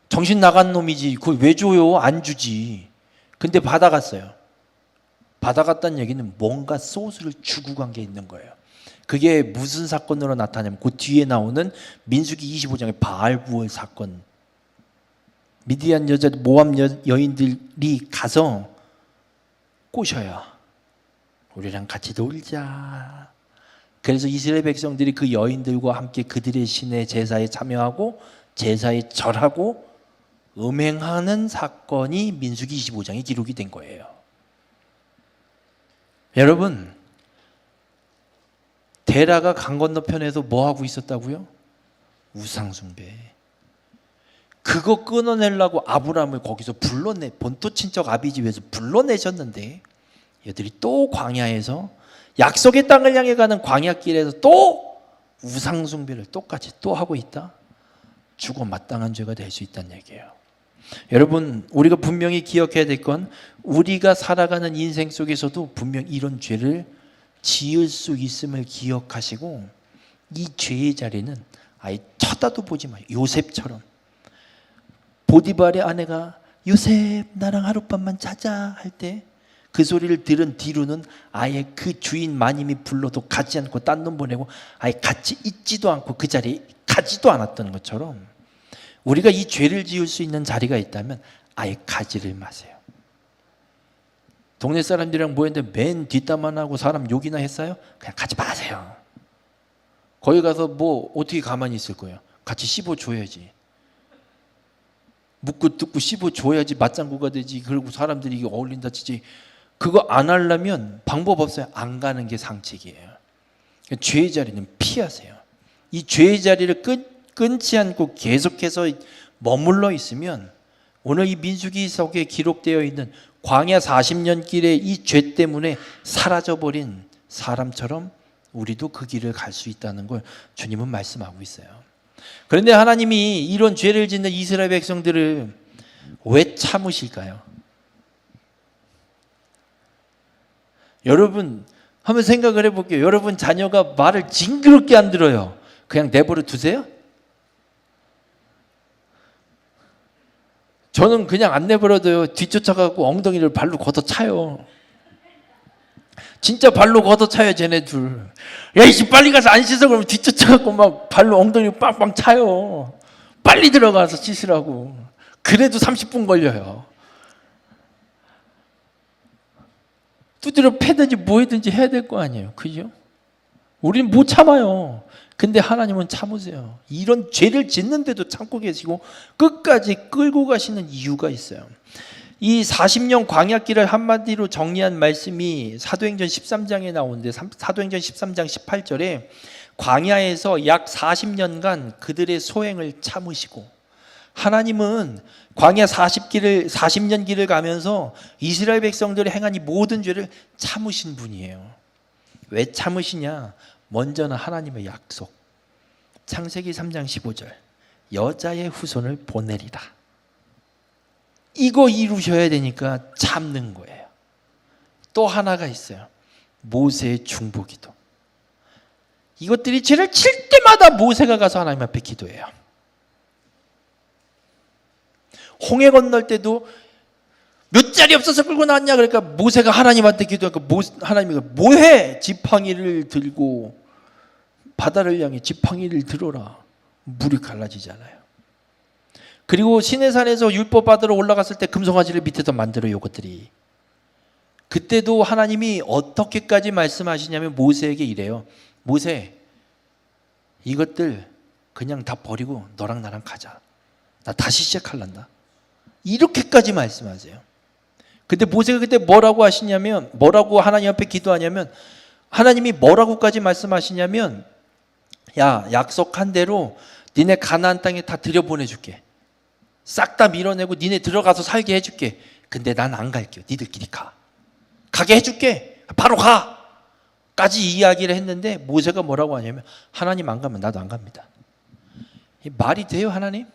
정신 나간 놈이지. 그걸 왜 줘요? 안 주지. 근데 받아갔어요. 받아갔다는 얘기는 뭔가 소스를 주고 간 게 있는 거예요. 그게 무슨 사건으로 나타나냐면 그 뒤에 나오는 민수기 25장의 바알부월 사건. 미디안 여자, 모압 여인들이 가서 꼬셔요. 우리랑 같이 놀자. 그래서 이스라엘 백성들이 그 여인들과 함께 그들의 신의 제사에 참여하고 제사에 절하고 음행하는 사건이 민수기 25장에 기록이 된 거예요. 여러분, 데라가 강 건너편에서 뭐 하고 있었다고요? 우상숭배. 그거 끊어내려고 아브라함을 거기서 본토 친척 아비집에서 불러내셨는데 얘들이 또 광야에서 약속의 땅을 향해 가는 광야길에서 또 우상숭배를 똑같이 또 하고 있다? 죽어 마땅한 죄가 될 수 있다는 얘기예요. 여러분, 우리가 분명히 기억해야 될 건 우리가 살아가는 인생 속에서도 분명 이런 죄를 지을 수 있음을 기억하시고 이 죄의 자리는 아예 쳐다도 보지 마요. 요셉처럼 보디발의 아내가 요셉 나랑 하룻밤만 자자 할 때 그 소리를 들은 뒤로는 아예 그 주인 마님이 불러도 가지 않고 딴 놈 보내고 아예 같이 있지도 않고 그 자리에 가지도 않았던 것처럼 우리가 이 죄를 지을 수 있는 자리가 있다면 아예 가지를 마세요. 동네 사람들이랑 모였는데 맨 뒷담만 하고 사람 욕이나 했어요? 그냥 가지 마세요. 거기 가서 뭐 어떻게 가만히 있을 거예요? 같이 씹어줘야지. 묻고 뜯고 씹어줘야지 맞장구가 되지. 그리고 사람들이 이게 어울린다 치지. 그거 안 하려면 방법 없어요. 안 가는 게 상책이에요. 죄의 자리는 피하세요. 이 죄의 자리를 끊지 않고 계속해서 머물러 있으면 오늘 이 민수기석에 기록되어 있는 광야 40년 길의 이 죄 때문에 사라져버린 사람처럼 우리도 그 길을 갈 수 있다는 걸 주님은 말씀하고 있어요. 그런데 하나님이 이런 죄를 짓는 이스라엘 백성들을 왜 참으실까요? 여러분 한번 생각을 해볼게요. 여러분 자녀가 말을 징그럽게 안 들어요. 그냥 내버려 두세요? 저는 그냥 안 내버려둬요. 뒤쫓아가고 엉덩이를 발로 걷어차요. 진짜 발로 걷어차요, 쟤네 둘. 야, 이씨 빨리 가서 안 씻어. 그러면 뒤쫓아가고 막 발로 엉덩이를 빵빵 차요. 빨리 들어가서 씻으라고. 그래도 30분 걸려요. 두드려 패든지 뭐든지 해야 될 거 아니에요. 그죠? 우리는 못 참아요. 근데 하나님은 참으세요. 이런 죄를 짓는데도 참고 계시고 끝까지 끌고 가시는 이유가 있어요. 이 40년 광야길을 한마디로 정리한 말씀이 사도행전 13장에 나오는데, 사도행전 13장 18절에 광야에서 약 40년간 그들의 소행을 참으시고, 하나님은 광야 40년 길을 가면서 이스라엘 백성들이 행한 이 모든 죄를 참으신 분이에요. 왜 참으시냐? 먼저는 하나님의 약속. 창세기 3장 15절, 여자의 후손을 보내리라. 이거 이루셔야 되니까 참는 거예요. 또 하나가 있어요. 모세의 중보기도. 이것들이 죄를 칠 때마다 모세가 가서 하나님 앞에 기도해요. 홍해 건널 때도 몇 자리 없어서 끌고 나왔냐? 그러니까 모세가 하나님한테 기도하니까 하나님이 뭐해? 지팡이를 들고 바다를 향해 지팡이를 들어라. 물이 갈라지잖아요. 그리고 시내산에서 율법 받으러 올라갔을 때 금송아지를 밑에서 만들어요. 이것들이. 그때도 하나님이 어떻게까지 말씀하시냐면 모세에게 이래요. 모세, 이것들 그냥 다 버리고 너랑 나랑 가자. 나 다시 시작할란다. 이렇게까지 말씀하세요. 근데 모세가 그때 뭐라고 하시냐면, 뭐라고 하나님 앞에 기도하냐면, 하나님이 뭐라고까지 말씀하시냐면, 야, 약속한 대로 니네 가나안 땅에 다 들여보내줄게. 싹 다 밀어내고 니네 들어가서 살게 해줄게. 근데 난 안 갈게요. 니들끼리 가. 가게 해줄게. 바로 가. 까지 이야기를 했는데 모세가 뭐라고 하냐면, 하나님 안 가면 나도 안 갑니다. 말이 돼요, 하나님?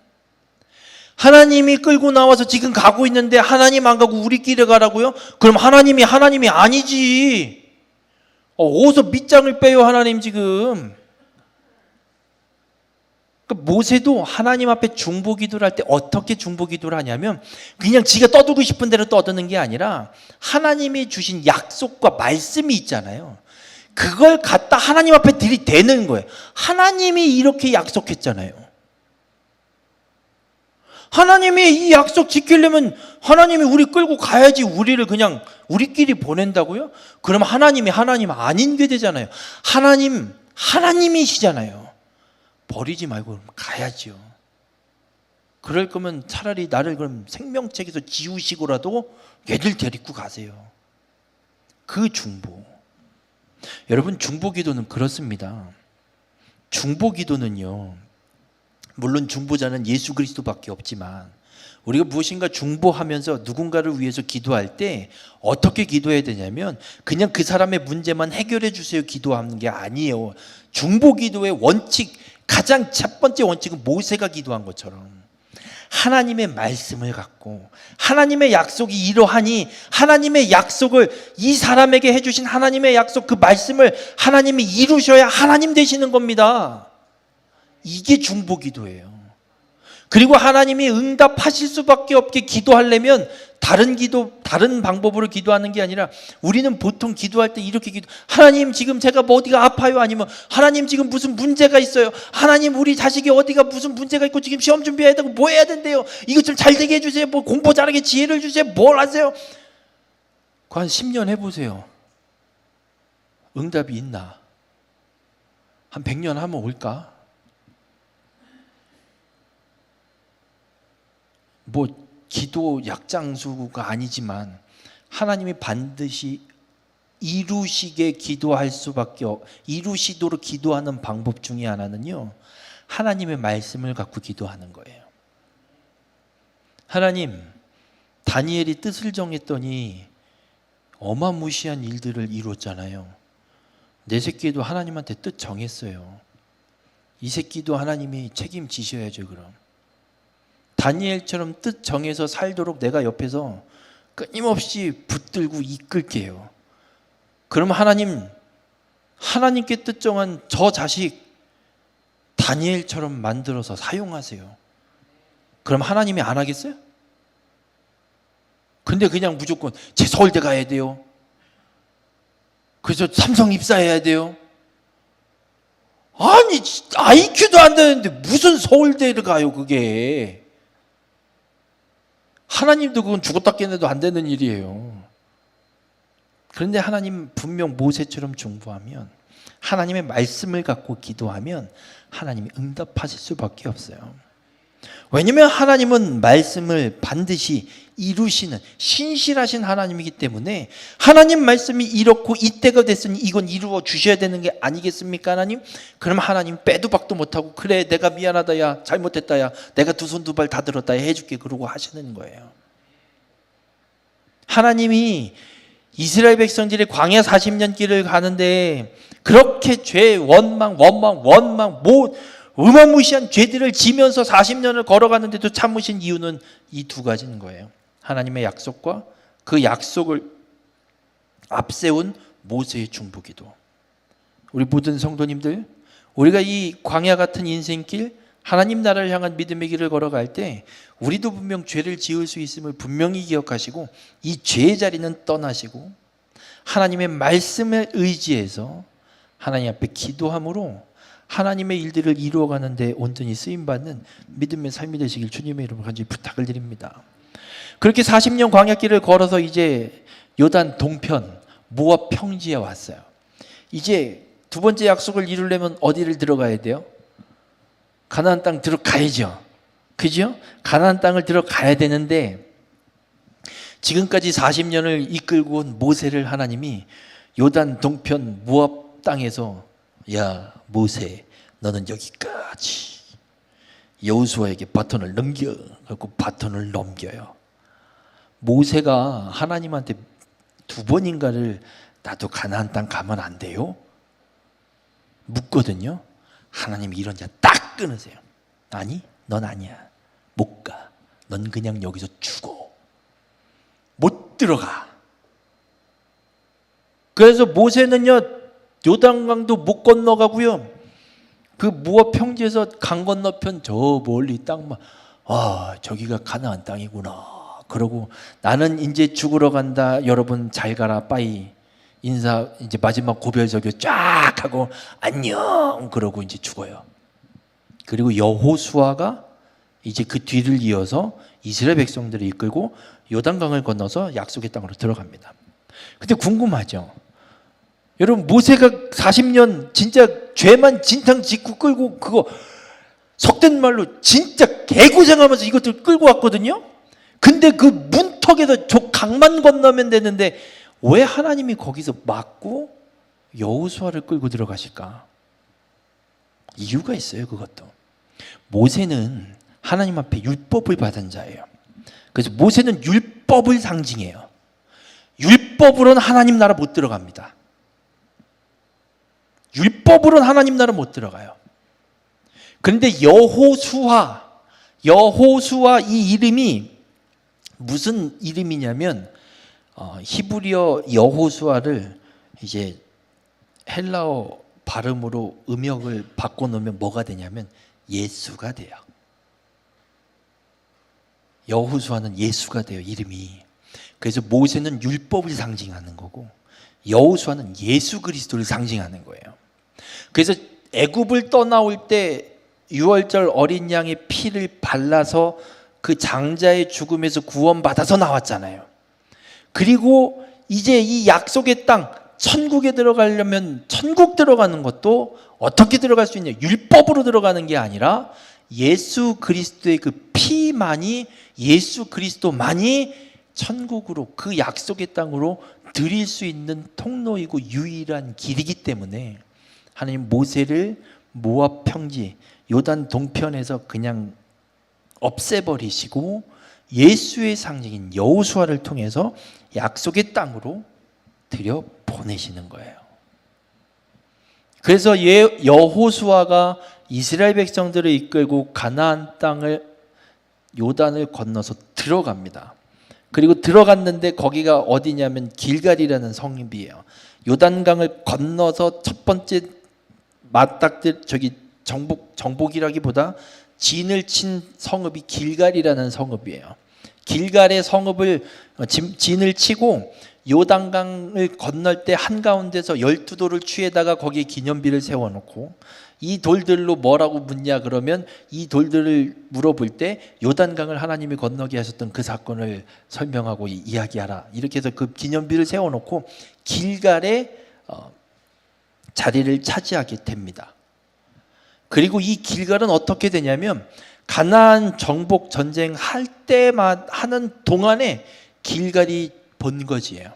하나님이 끌고 나와서 지금 가고 있는데 하나님 안 가고 우리끼리 가라고요? 그럼 하나님이 아니지. 어디서 밑장을 빼요, 하나님 지금. 모세도 하나님 앞에 중보기도를 할 때 어떻게 중보기도를 하냐면, 그냥 지가 떠들고 싶은 대로 떠드는 게 아니라 하나님이 주신 약속과 말씀이 있잖아요. 그걸 갖다 하나님 앞에 들이대는 거예요. 하나님이 이렇게 약속했잖아요. 하나님이 이 약속 지키려면 하나님이 우리 끌고 가야지. 우리를 그냥 우리끼리 보낸다고요? 그럼 하나님 아닌 게 되잖아요. 하나님이시잖아요. 버리지 말고 그럼 가야죠. 그럴 거면 차라리 나를 그럼 생명책에서 지우시고라도 얘들 데리고 가세요. 그 중보. 여러분, 중보기도는 그렇습니다. 중보기도는요, 물론 중보자는 예수 그리스도밖에 없지만, 우리가 무엇인가 중보하면서 누군가를 위해서 기도할 때 어떻게 기도해야 되냐면, 그냥 그 사람의 문제만 해결해 주세요 기도하는 게 아니에요. 중보기도의 원칙, 가장 첫 번째 원칙은 모세가 기도한 것처럼 하나님의 말씀을 갖고, 하나님의 약속이 이러하니 하나님의 약속을, 이 사람에게 해주신 하나님의 약속, 그 말씀을 하나님이 이루셔야 하나님 되시는 겁니다. 이게 중보기도예요. 그리고 하나님이 응답하실 수밖에 없게 기도하려면 다른 방법으로 기도하는 게 아니라, 우리는 보통 기도할 때 이렇게 하나님 지금 제가 뭐 어디가 아파요? 아니면 하나님 지금 무슨 문제가 있어요? 하나님 우리 자식이 어디가 무슨 문제가 있고 지금 시험 준비해야 되고 뭐 해야 된대요? 이거 좀 잘 되게 해주세요. 뭐 공부 잘하게 지혜를 주세요. 뭘 하세요? 그거 한 10년 해보세요. 응답이 있나? 한 100년 하면 올까? 뭐 기도 약장수가 아니지만 하나님이 반드시 이루시게 기도할 수밖에 이루시도록 기도하는 방법 중에 하나는요, 하나님의 말씀을 갖고 기도하는 거예요. 하나님, 다니엘이 뜻을 정했더니 어마무시한 일들을 이뤘잖아요. 내 새끼도 하나님한테 뜻 정했어요. 이 새끼도 하나님이 책임지셔야죠. 그럼 다니엘처럼 뜻 정해서 살도록 내가 옆에서 끊임없이 붙들고 이끌게요. 그럼 하나님께 뜻 정한 저 자식 다니엘처럼 만들어서 사용하세요. 그럼 하나님이 안 하겠어요? 근데 그냥 무조건 제 서울대 가야 돼요. 그래서 삼성 입사해야 돼요. 아니 IQ도 안 되는데 무슨 서울대를 가요 그게. 하나님도 그건 죽었다 깨어나도 안 되는 일이에요. 그런데 하나님 분명 모세처럼 중보하면, 하나님의 말씀을 갖고 기도하면 하나님이 응답하실 수밖에 없어요. 왜냐하면 하나님은 말씀을 반드시 이루시는 신실하신 하나님이기 때문에, 하나님 말씀이 이렇고 이때가 됐으니 이건 이루어 주셔야 되는 게 아니겠습니까 하나님? 그럼 하나님 빼도 박도 못하고 그래 내가 미안하다 야 잘못했다 야 내가 두 손 두 발 다 들었다 해줄게 그러고 하시는 거예요. 하나님이 이스라엘 백성들이 광야 40년 길을 가는데 그렇게 죄 원망 어마무시한 죄들을 지면서 40년을 걸어가는데도 참으신 이유는 이 두 가지인 거예요. 하나님의 약속과 그 약속을 앞세운 모세의 중보기도. 우리 모든 성도님들, 우리가 이 광야 같은 인생길, 하나님 나라를 향한 믿음의 길을 걸어갈 때 우리도 분명 죄를 지을 수 있음을 분명히 기억하시고 이 죄의 자리는 떠나시고 하나님의 말씀을 의지해서 하나님 앞에 기도함으로 하나님의 일들을 이루어가는 데 온전히 쓰임받는 믿음의 삶이 되시길 주님의 이름으로 간절히 부탁을 드립니다. 그렇게 40년 광야길을 걸어서 이제 요단 동편 모압 평지에 왔어요. 이제 두 번째 약속을 이루려면 어디를 들어가야 돼요? 가나안 땅 들어가야죠. 그죠? 가나안 땅을 들어가야 되는데 지금까지 40년을 이끌고 온 모세를 하나님이 요단 동편 모압 땅에서 야 모세 너는 여기까지, 여호수아에게 바톤을 넘겨. 그리고 바톤을 넘겨요. 모세가 하나님한테 두 번인가를 나도 가나안 땅 가면 안 돼요? 묻거든요. 하나님이 이런 자 딱 끊으세요. 아니 넌 아니야. 못 가. 넌 그냥 여기서 죽어. 못 들어가. 그래서 모세는요 요단강도 못 건너가고요. 그 모압 평지에서 강 건너편 저 멀리 땅만 저기가 가나안 땅이구나. 그러고 나는 이제 죽으러 간다. 여러분 잘 가라. 빠이 인사 이제 마지막 고별적이 쫙 하고 안녕 그러고 이제 죽어요. 그리고 여호수아가 이제 그 뒤를 이어서 이스라엘 백성들을 이끌고 요단강을 건너서 약속의 땅으로 들어갑니다. 근데 궁금하죠? 여러분 모세가 40년 진짜 죄만 진탕 짓고 끌고 그거 속된 말로 진짜 개고생하면서 이것들 끌고 왔거든요. 근데 그 문턱에서 저 강만 건너면 되는데 왜 하나님이 거기서 막고 여호수아를 끌고 들어가실까? 이유가 있어요. 그것도 모세는 하나님 앞에 율법을 받은 자예요. 그래서 모세는 율법을 상징해요. 율법으로는 하나님 나라 못 들어갑니다. 율법으로는 하나님 나라 못 들어가요. 그런데 여호수아 이 이름이 무슨 이름이냐면 히브리어 여호수아를 이제 헬라어 발음으로 음역을 바꿔놓으면 뭐가 되냐면 예수가 돼요. 여호수아는 예수가 돼요. 이름이. 그래서 모세는 율법을 상징하는 거고 여호수아는 예수 그리스도를 상징하는 거예요. 그래서 애굽을 떠나올 때 유월절 어린 양의 피를 발라서 그 장자의 죽음에서 구원받아서 나왔잖아요. 그리고 이제 이 약속의 땅 천국에 들어가려면 천국 들어가는 것도 어떻게 들어갈 수 있냐? 율법으로 들어가는 게 아니라 예수 그리스도의 그 피만이, 예수 그리스도만이 천국으로, 그 약속의 땅으로 드릴 수 있는 통로이고 유일한 길이기 때문에 하나님 모세를 모압 평지 요단 동편에서 그냥 없애버리시고 예수의 상징인 여호수아를 통해서 약속의 땅으로 들여 보내시는 거예요. 그래서 여호수아가 이스라엘 백성들을 이끌고 가나안 땅을 요단을 건너서 들어갑니다. 그리고 들어갔는데 거기가 어디냐면 길갈이라는 성읍이에요. 요단강을 건너서 첫 번째 맞닥들 정복이라기보다 진을 친 성읍이 길갈이라는 성읍이에요. 길갈의 성읍을 진을 치고 요단강을 건널 때 한가운데서 12돌을 취해다가 거기에 기념비를 세워놓고 이 돌들로 뭐라고 묻냐 그러면 이 돌들을 물어볼 때 요단강을 하나님이 건너게 하셨던 그 사건을 설명하고 이야기하라. 이렇게 해서 그 기념비를 세워놓고 길갈에 자리를 차지하게 됩니다. 그리고 이 길갈은 어떻게 되냐면 가나안 정복 전쟁 할 때만 하는 동안에 길갈이 본거지예요.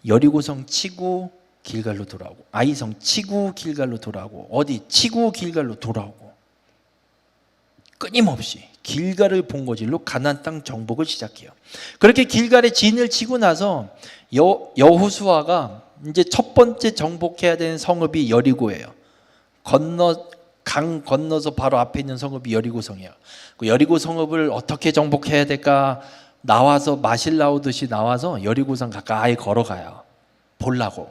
여리고성 치고 길갈로 돌아오고, 아이성 치고 길갈로 돌아오고, 어디 치고 길갈로 돌아오고, 끊임없이 길갈을 본거지로 가나안 땅 정복을 시작해요. 그렇게 길갈에 진을 치고 나서 여호수아가 이제 첫 번째 정복해야 되는 성읍이 여리고예요. 강 건너서 바로 앞에 있는 성읍이 여리고성이에요. 그 여리고 성읍을 어떻게 정복해야 될까? 나와서 마실 나오듯이 나와서 여리고성 가까이 걸어가요. 보려고.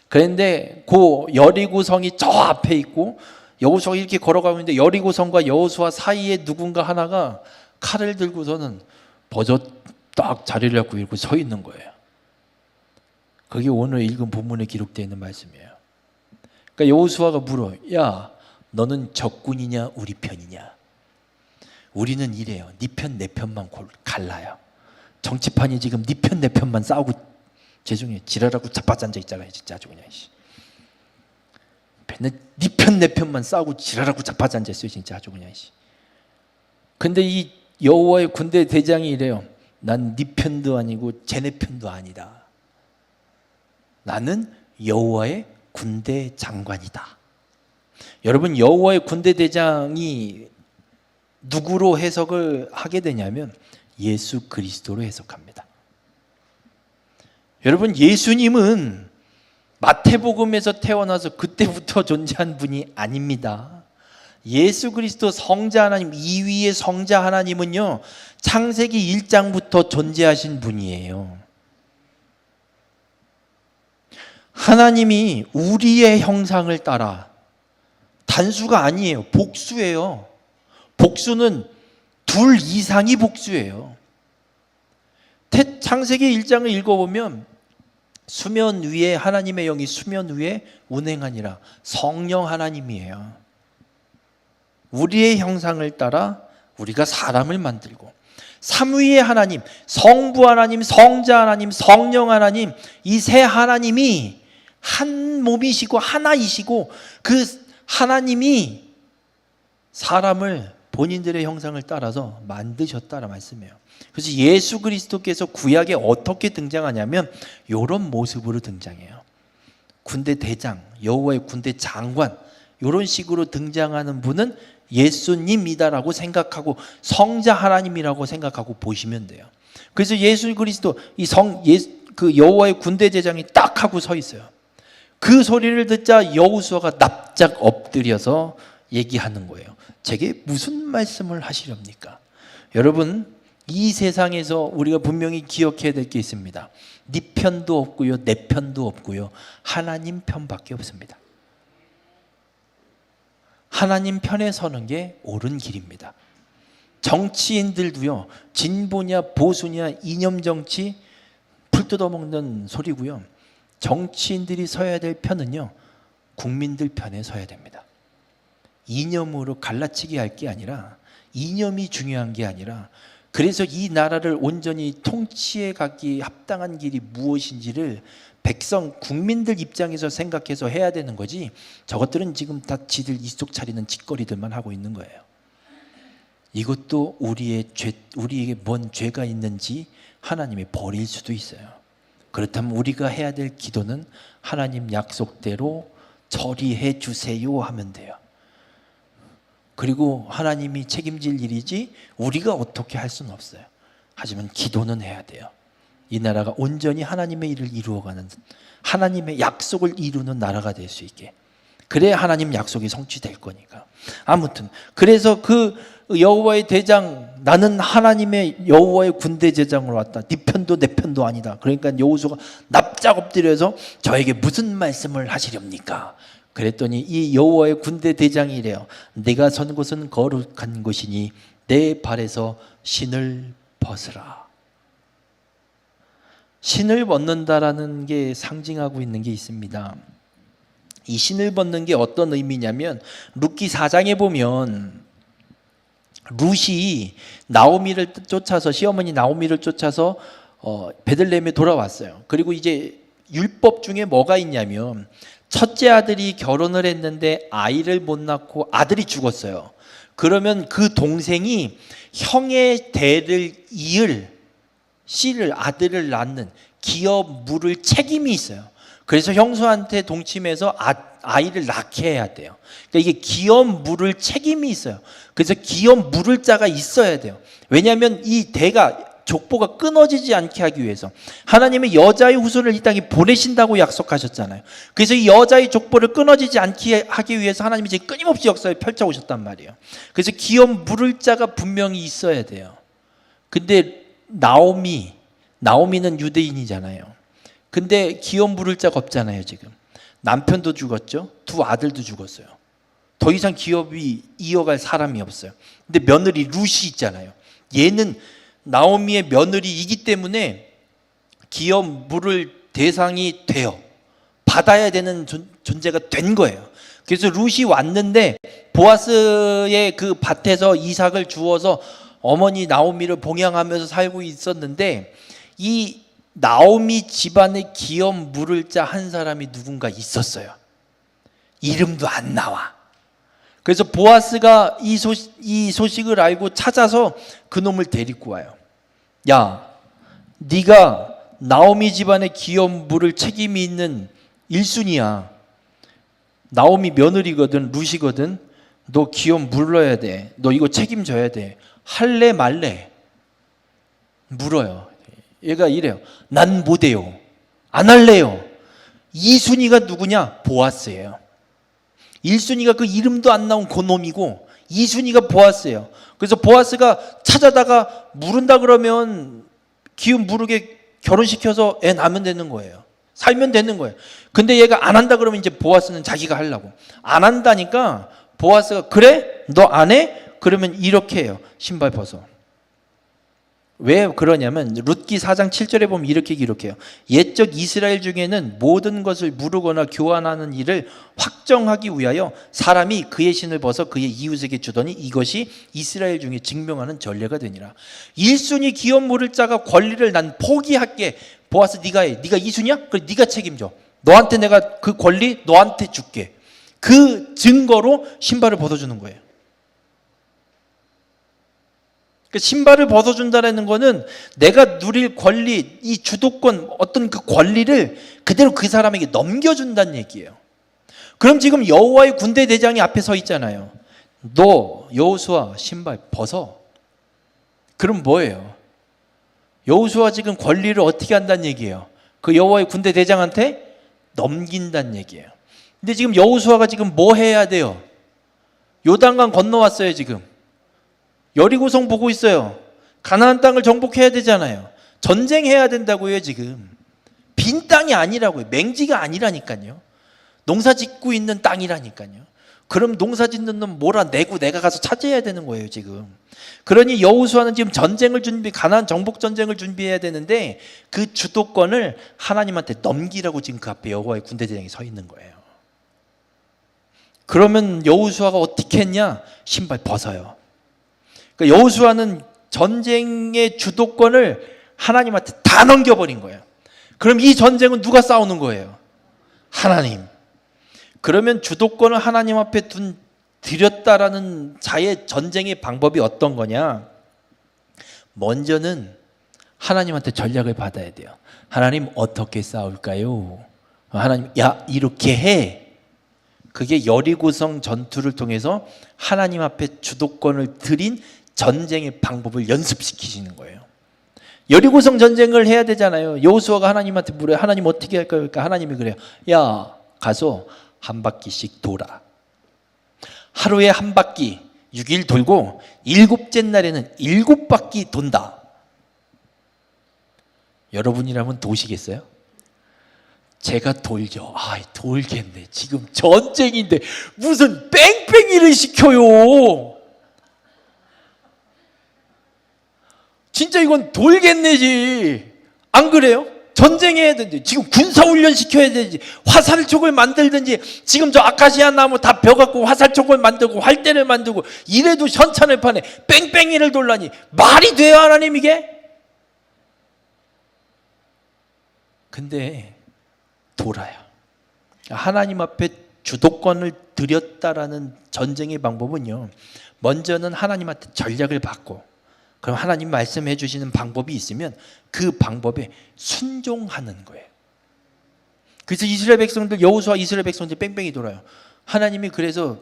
그런데 그 여리고성이 저 앞에 있고 여호수아가 이렇게 걸어가고 있는데 여리고성과 여호수아 사이에 누군가 하나가 칼을 들고서는 버젓 딱 자리를 잡고 이렇게 서 있는 거예요. 그게 오늘 읽은 본문에 기록되어 있는 말씀이에요. 그러니까 여호수아가 물어, 야, 너는 적군이냐 우리 편이냐? 우리는 이래요. 네 편 내 편만 갈라요. 정치판이 지금 네 편 내 편만 싸우고, 죄송해요, 지랄하고 자빠져 앉아 있잖아요. 진짜 아주 그냥. 네 편 내 편만 싸우고 지랄하고 자빠져 앉아 있어요. 진짜 아주 그냥. 근데 이 여호와의 군대 대장이 이래요. 난 네 편도 아니고 쟤네 편도 아니다. 나는 여호와의 군대 장관이다. 여러분, 여호와의 군대 대장이 누구로 해석을 하게 되냐면 예수 그리스도로 해석합니다. 여러분, 예수님은 마태복음에서 태어나서 그때부터 존재한 분이 아닙니다. 예수 그리스도 성자 하나님, 2위의 성자 하나님은요, 창세기 1장부터 존재하신 분이에요. 하나님이 우리의 형상을 따라, 단수가 아니에요. 복수예요. 복수는 둘 이상이 복수예요. 창세기 1장을 읽어보면 수면 위에 하나님의 영이 수면 위에 운행하니라. 성령 하나님이에요. 우리의 형상을 따라 우리가 사람을 만들고, 삼위의 하나님, 성부 하나님, 성자 하나님, 성령 하나님, 이 세 하나님이 한 몸이시고 하나이시고, 그 하나님이 사람을 본인들의 형상을 따라서 만드셨다는 말씀이에요. 그래서 예수 그리스도께서 구약에 어떻게 등장하냐면 이런 모습으로 등장해요. 군대 대장, 여호와의 군대 장관, 이런 식으로 등장하는 분은 예수님이다라고 생각하고 성자 하나님이라고 생각하고 보시면 돼요. 그래서 예수 그리스도 그 여호와의 군대 대장이 딱 하고 서 있어요. 그 소리를 듣자 여호수아가 납작 엎드려서 얘기하는 거예요. 제게 무슨 말씀을 하시렵니까? 여러분, 이 세상에서 우리가 분명히 기억해야 될 게 있습니다. 네 편도 없고요, 내 편도 없고요, 하나님 편밖에 없습니다. 하나님 편에 서는 게 옳은 길입니다. 정치인들도요, 진보냐 보수냐 이념 정치 풀 뜯어먹는 소리고요. 정치인들이 서야 될 편은요, 국민들 편에 서야 됩니다. 이념으로 갈라치기 할 게 아니라, 이념이 중요한 게 아니라, 그래서 이 나라를 온전히 통치해 가기 합당한 길이 무엇인지를 백성, 국민들 입장에서 생각해서 해야 되는 거지, 저것들은 지금 다 지들 이속 차리는 짓거리들만 하고 있는 거예요. 이것도 우리에게 뭔 죄가 있는지 하나님이 버릴 수도 있어요. 그렇다면 우리가 해야 될 기도는 하나님 약속대로 처리해 주세요 하면 돼요. 그리고 하나님이 책임질 일이지 우리가 어떻게 할 수는 없어요. 하지만 기도는 해야 돼요. 이 나라가 온전히 하나님의 일을 이루어가는, 하나님의 약속을 이루는 나라가 될 수 있게. 그래야 하나님 약속이 성취될 거니까. 아무튼 그래서 그 여호와의 대장, 나는 하나님의 여호와의 군대 제장으로 왔다. 네 편도 내 편도 아니다. 그러니까 여호수아가 납작 바짝 엎드려서 저에게 무슨 말씀을 하시렵니까? 그랬더니 이 여호와의 군대 대장이 이래요. 내가 선 곳은 거룩한 곳이니 내 발에서 신을 벗으라. 신을 벗는다라는 게 상징하고 있는 게 있습니다. 이 신을 벗는 게 어떤 의미냐면 룻기 4장에 보면 룻이 나오미를 쫓아서 시어머니 나오미를 쫓아서 베들레헴에 돌아왔어요. 그리고 이제 율법 중에 뭐가 있냐면 첫째 아들이 결혼을 했는데 아이를 못 낳고 아들이 죽었어요. 그러면 그 동생이 형의 대를 이을 씨를 아들을 낳는 기업 물을 책임이 있어요. 그래서 형수한테 동침해서 아이를 낳게 해야 돼요. 그러니까 이게 기업 물을 책임이 있어요. 그래서 기업 물을 자가 있어야 돼요. 왜냐하면 이 대가 족보가 끊어지지 않게 하기 위해서 하나님의 여자의 후손을 이 땅에 보내신다고 약속하셨잖아요. 그래서 이 여자의 족보를 끊어지지 않게 하기 위해서 하나님이 이제 끊임없이 역사를 펼쳐오셨단 말이에요. 그래서 기업 물을 자가 분명히 있어야 돼요. 근데 나오미는 유대인이잖아요. 근데 기업 물을 자가 없잖아요. 지금 남편도 죽었죠. 두 아들도 죽었어요. 더 이상 기업이 이어갈 사람이 없어요. 근데 며느리 룻이 있잖아요. 얘는 나오미의 며느리이기 때문에 기업 물을 대상이 돼요. 받아야 되는 존재가 된 거예요. 그래서 룻이 왔는데 보아스의 그 밭에서 이삭을 주어서 어머니 나오미를 봉양하면서 살고 있었는데 이 나오미 집안에 기업 물을 자 한 사람이 누군가 있었어요. 이름도 안 나와. 그래서 보아스가 이 소식을 알고 찾아서 그놈을 데리고 와요. 야, 네가 나오미 집안의 기업 물을 책임이 있는 1순위야. 나오미 며느리거든, 룻이거든. 너 기업 물러야 돼. 너 이거 책임져야 돼. 할래 말래? 물어요. 얘가 이래요. 난 못해요. 안 할래요. 2순위가 누구냐? 보아스예요. 1순위가 그 이름도 안 나온 그놈이고 2순위가 보아스예요. 그래서 보아스가 찾아다가 물은다 그러면 기운 무르게 결혼시켜서 애 낳으면 되는 거예요. 살면 되는 거예요. 근데 얘가 안 한다 그러면 이제 보아스는 자기가 하려고. 안 한다니까 보아스가 그래? 너 안 해? 그러면 이렇게 해요. 신발 벗어. 왜 그러냐면 룻기 4장 7절에 보면 이렇게 기록해요. 옛적 이스라엘 중에는 모든 것을 무르거나 교환하는 일을 확정하기 위하여 사람이 그의 신을 벗어 그의 이웃에게 주더니 이것이 이스라엘 중에 증명하는 전례가 되니라. 1순위 기업 물을 자가 권리를 난 포기할게. 보아스 네가 해. 네가 2순위야? 그래 네가 책임져. 너한테 내가 그 권리 너한테 줄게. 그 증거로 신발을 벗어주는 거예요. 신발을 벗어준다는 거는 내가 누릴 권리, 이 주도권, 어떤 그 권리를 그대로 그 사람에게 넘겨준다는 얘기예요. 그럼 지금 여호와의 군대 대장이 앞에 서 있잖아요. 너 여호수아 신발 벗어. 그럼 뭐예요? 여호수아 지금 권리를 어떻게 한다는 얘기예요? 그 여호와의 군대 대장한테 넘긴다는 얘기예요. 근데 지금 여호수아가 지금 뭐 해야 돼요? 요단강 건너왔어요 지금. 여리고성 보고 있어요. 가나안 땅을 정복해야 되잖아요. 전쟁해야 된다고요 지금. 빈 땅이 아니라고요. 맹지가 아니라니까요. 농사 짓고 있는 땅이라니까요. 그럼 농사 짓는 놈 몰아내고 내가 가서 차지해야 되는 거예요 지금. 그러니 여호수아는 지금 전쟁을 가나안 정복 전쟁을 준비해야 되는데 그 주도권을 하나님한테 넘기라고 지금 그 앞에 여호와의 군대 대장이 서 있는 거예요. 그러면 여호수아가 어떻게 했냐? 신발 벗어요. 그러니까 여호수아는 전쟁의 주도권을 하나님한테 다 넘겨버린 거예요. 그럼 이 전쟁은 누가 싸우는 거예요? 하나님. 그러면 주도권을 하나님 앞에 드렸다라는 자의 전쟁의 방법이 어떤 거냐? 먼저는 하나님한테 전략을 받아야 돼요. 하나님 어떻게 싸울까요? 하나님 야 이렇게 해. 그게 여리고성 전투를 통해서 하나님 앞에 주도권을 드린 전쟁의 방법을 연습시키시는 거예요. 여리고성 전쟁을 해야 되잖아요. 여호수아가 하나님한테 물어요. 하나님 어떻게 할까요? 그러니까 하나님이 그래요. 야 가서 한 바퀴씩 돌아. 하루에 한 바퀴 6일 돌고 7째 날에는 7바퀴 돈다. 여러분이라면 도시겠어요? 제가 돌죠. 돌겠네. 지금 전쟁인데 무슨 뺑뺑이를 시켜요. 진짜 이건 돌겠네지. 안 그래요? 전쟁해야 되는데 지금 군사훈련 시켜야 되지. 화살촉을 만들든지 지금 저 아카시아 나무 다 벼갖고 화살촉을 만들고 활대를 만들고 이래도 현찬을 파네. 뺑뺑이를 돌라니 말이 돼요, 하나님 이게? 근데 돌아요. 하나님 앞에 주도권을 드렸다라는 전쟁의 방법은요, 먼저는 하나님한테 전략을 받고, 그럼 하나님 말씀해 주시는 방법이 있으면 그 방법에 순종하는 거예요. 그래서 이스라엘 백성들, 여호수아 이스라엘 백성들 뺑뺑이 돌아요. 하나님이 그래서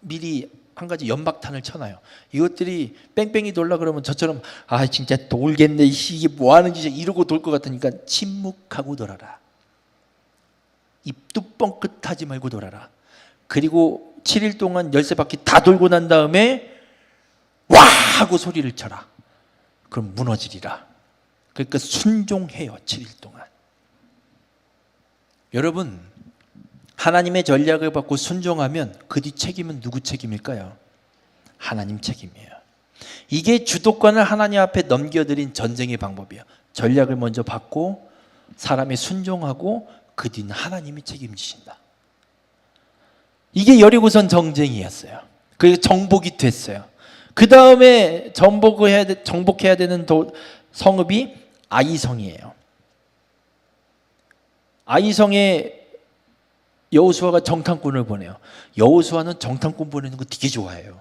미리 한 가지 연막탄을 쳐놔요. 이것들이 뺑뺑이 돌라 그러면 저처럼 진짜 돌겠네, 이게 뭐 하는 짓이야 이러고 돌 것 같으니까 침묵하고 돌아라. 입도 뻥끗하지 말고 돌아라. 그리고 7일 동안 13바퀴 다 돌고 난 다음에 와 하고 소리를 쳐라. 그럼 무너지리라. 그러니까 순종해요. 7일 동안. 여러분, 하나님의 전략을 받고 순종하면 그 뒤 책임은 누구 책임일까요? 하나님 책임이에요. 이게 주도권을 하나님 앞에 넘겨드린 전쟁의 방법이에요. 전략을 먼저 받고 사람이 순종하고 그 뒤는 하나님이 책임지신다. 이게 여리고선 정쟁이었어요. 그게 정복이 됐어요. 그 다음에 정복해야 되는 성읍이 아이성이에요. 아이성에 여호수아가 정탐꾼을 보내요. 여호수아는 정탐꾼 보내는 거 되게 좋아해요.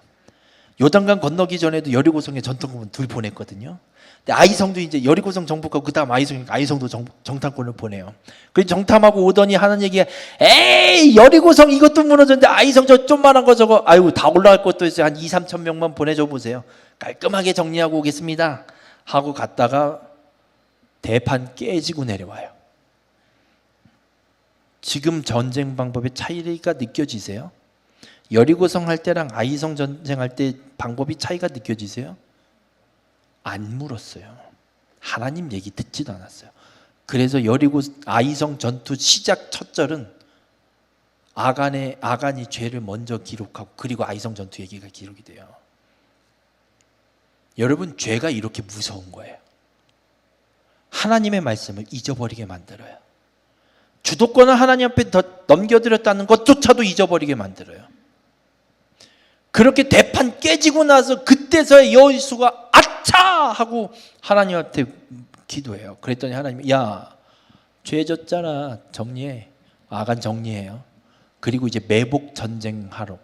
요단강 건너기 전에도 여리고성에 정탐꾼 둘 보냈거든요. 근데 아이성도 이제 여리고성 정복하고 그 다음 아이성도 정탐꾼을 보내요. 그래서 정탐하고 오더니 하는 얘기가, 에이 여리고성 이것도 무너졌는데 아이성 저 좀만한 거 저거 다 올라갈 것도 있어요. 한 2-3천 명만 보내줘 보세요. 깔끔하게 정리하고 오겠습니다 하고 갔다가 대판 깨지고 내려와요. 지금 전쟁 방법의 차이가 느껴지세요? 여리고성 할 때랑 아이성 전쟁할 때 방법이 차이가 느껴지세요? 안 물었어요. 하나님 얘기 듣지도 않았어요. 그래서 아이성 전투 시작 첫 절은 아간이 죄를 먼저 기록하고 그리고 아이성 전투 얘기가 기록이 돼요. 여러분, 죄가 이렇게 무서운 거예요. 하나님의 말씀을 잊어버리게 만들어요. 주도권을 하나님 앞에 넘겨드렸다는 것조차도 잊어버리게 만들어요. 그렇게 대판 깨지고 나서 그때서야 여호수아가 아차 하고 하나님한테 기도해요. 그랬더니 하나님이 죄 졌잖아, 정리해. 아간 정리해요. 그리고 이제 매복 전쟁하러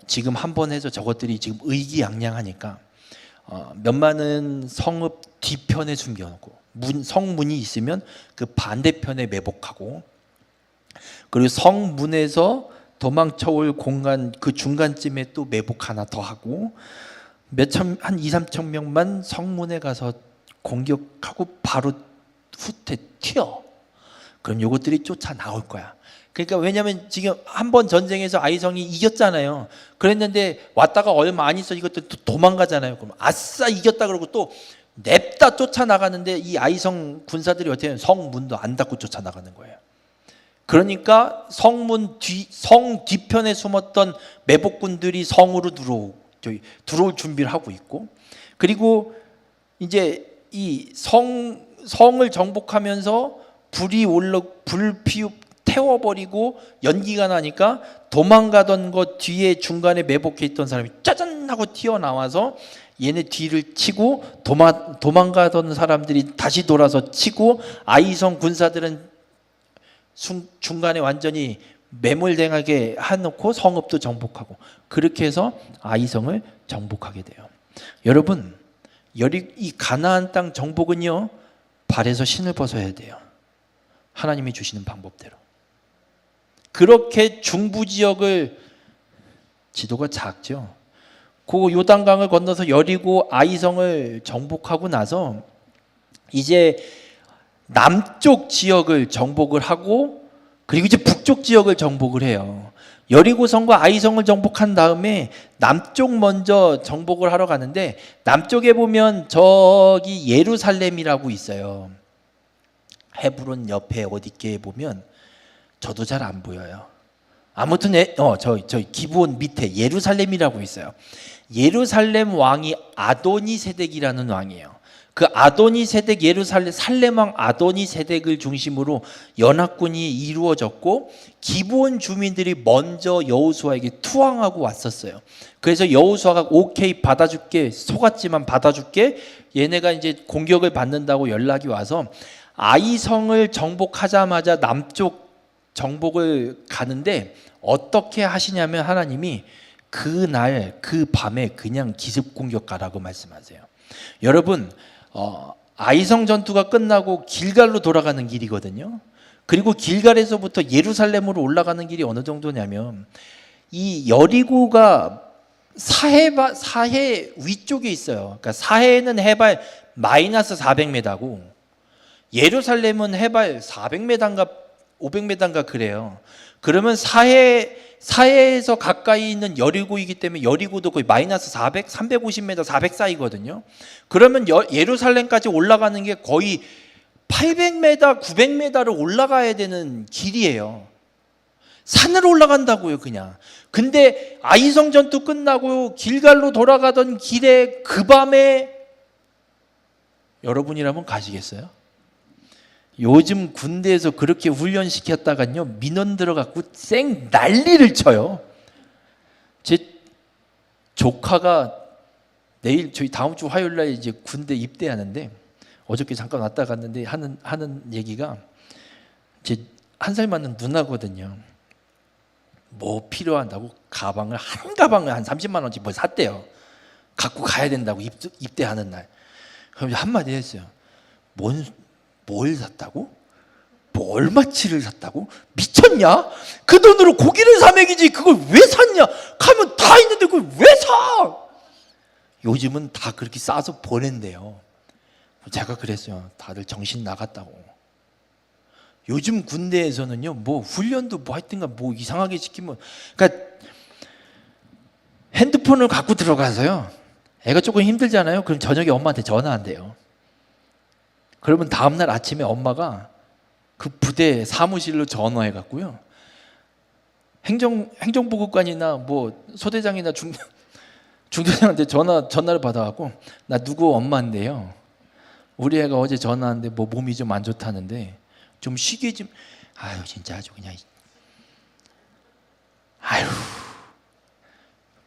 지금 한 번 해서 저것들이 지금 의기양양하니까 몇만은 성읍 뒤편에 숨겨놓고 성문이 있으면 그 반대편에 매복하고, 그리고 성문에서 도망쳐올 공간 그 중간쯤에 또 매복 하나 더 하고, 한 2-3천 명만 성문에 가서 공격하고 바로 후퇴 튀어. 그럼 요것들이 쫓아 나올 거야. 그러니까 왜냐하면 지금 한 번 전쟁에서 아이성이 이겼잖아요. 그랬는데 왔다가 얼마 안 있어 이것들 또 도망가잖아요. 그럼 아싸 이겼다 그러고 또 냅다 쫓아나가는데 이 아이성 군사들이 어떻게 하면 성문도 안 닫고 쫓아나가는 거예요. 그러니까 성 뒤편에 숨었던 매복군들이 성으로 들어올 준비를 하고 있고, 그리고 이제 이 성을 정복하면서 불이 태워버리고 연기가 나니까 도망가던 것 뒤에 중간에 매복해 있던 사람이 짜잔 하고 튀어나와서 얘네 뒤를 치고 도망가던 사람들이 다시 돌아서 치고, 아이성 군사들은 중간에 완전히 매몰당하게 해놓고 성읍도 정복하고, 그렇게 해서 아이성을 정복하게 돼요. 여러분, 이 가나안 땅 정복은요, 발에서 신을 벗어야 돼요. 하나님이 주시는 방법대로. 그렇게 중부 지역을, 지도가 작죠. 그 요단강을 건너서 여리고 아이성을 정복하고 나서 이제 남쪽 지역을 정복을 하고, 그리고 이제 북쪽 지역을 정복을 해요. 여리고성과 아이성을 정복한 다음에 남쪽 먼저 정복을 하러 가는데, 남쪽에 보면 저기 예루살렘이라고 있어요. 헤브론 옆에 어디께 보면 저도 잘 안 보여요. 아무튼 저 기브온 밑에 예루살렘이라고 있어요. 예루살렘 왕이 아도니세덱이라는 왕이에요. 그 아도니세덱 살렘 왕 아도니세덱을 중심으로 연합군이 이루어졌고 기브온 주민들이 먼저 여호수아에게 투항하고 왔었어요. 그래서 여호수아가 오케이 받아줄게, 속았지만 받아줄게. 얘네가 이제 공격을 받는다고 연락이 와서 아이성을 정복하자마자 남쪽 정복을 가는데 어떻게 하시냐면 하나님이 그날 그 밤에 그냥 기습 공격 가라고 말씀하세요. 여러분 아이성 전투가 끝나고 길갈로 돌아가는 길이거든요. 그리고 길갈에서부터 예루살렘으로 올라가는 길이 어느 정도냐면 이 여리고가 사해 위쪽에 있어요. 그러니까 사해는 해발 마이너스 400m고 예루살렘은 해발 400m인가 500m인가 그래요. 그러면 사해에서 가까이 있는 여리고이기 때문에 여리고도 거의 마이너스 400, 350m, 400 사이거든요. 그러면 예루살렘까지 올라가는 게 거의 800m, 900m를 올라가야 되는 길이에요. 산을 올라간다고요, 그냥. 근데 아이성 전투 끝나고 길갈로 돌아가던 길에 그 밤에 여러분이라면 가시겠어요? 요즘 군대에서 그렇게 훈련시켰다간요 민원 들어갖고 쌩 난리를 쳐요. 제 조카가 내일 저희 다음 주 화요일 날 이제 군대 입대하는데 어저께 잠깐 왔다 갔는데 하는 얘기가 제 1살 맞는 누나거든요. 뭐 필요한다고 가방을 한 30만 원씩 뭐 샀대요. 갖고 가야 된다고 입대하는 날. 그럼 한마디 했어요. 뭘 샀다고? 뭐 얼마치를 샀다고? 미쳤냐? 그 돈으로 고기를 사 먹이지 그걸 왜 샀냐? 가면 다 있는데 그걸 왜 사? 요즘은 다 그렇게 싸서 보낸대요. 제가 그랬어요. 다들 정신 나갔다고. 요즘 군대에서는요 뭐 훈련도 뭐 하여튼간 뭐 이상하게 시키면 그러니까 핸드폰을 갖고 들어가서요 애가 조금 힘들잖아요. 그럼 저녁에 엄마한테 전화한대요. 그러면 다음날 아침에 엄마가 그 부대 사무실로 전화해 갖고요. 행정보급관이나 뭐 소대장이나 중대장한테 전화를 받아 갖고 나 누구 엄마인데요. 우리 애가 어제 전화하는데 뭐 몸이 좀 안 좋다는데 좀 쉬게 좀. 아유 진짜 아주 그냥 아유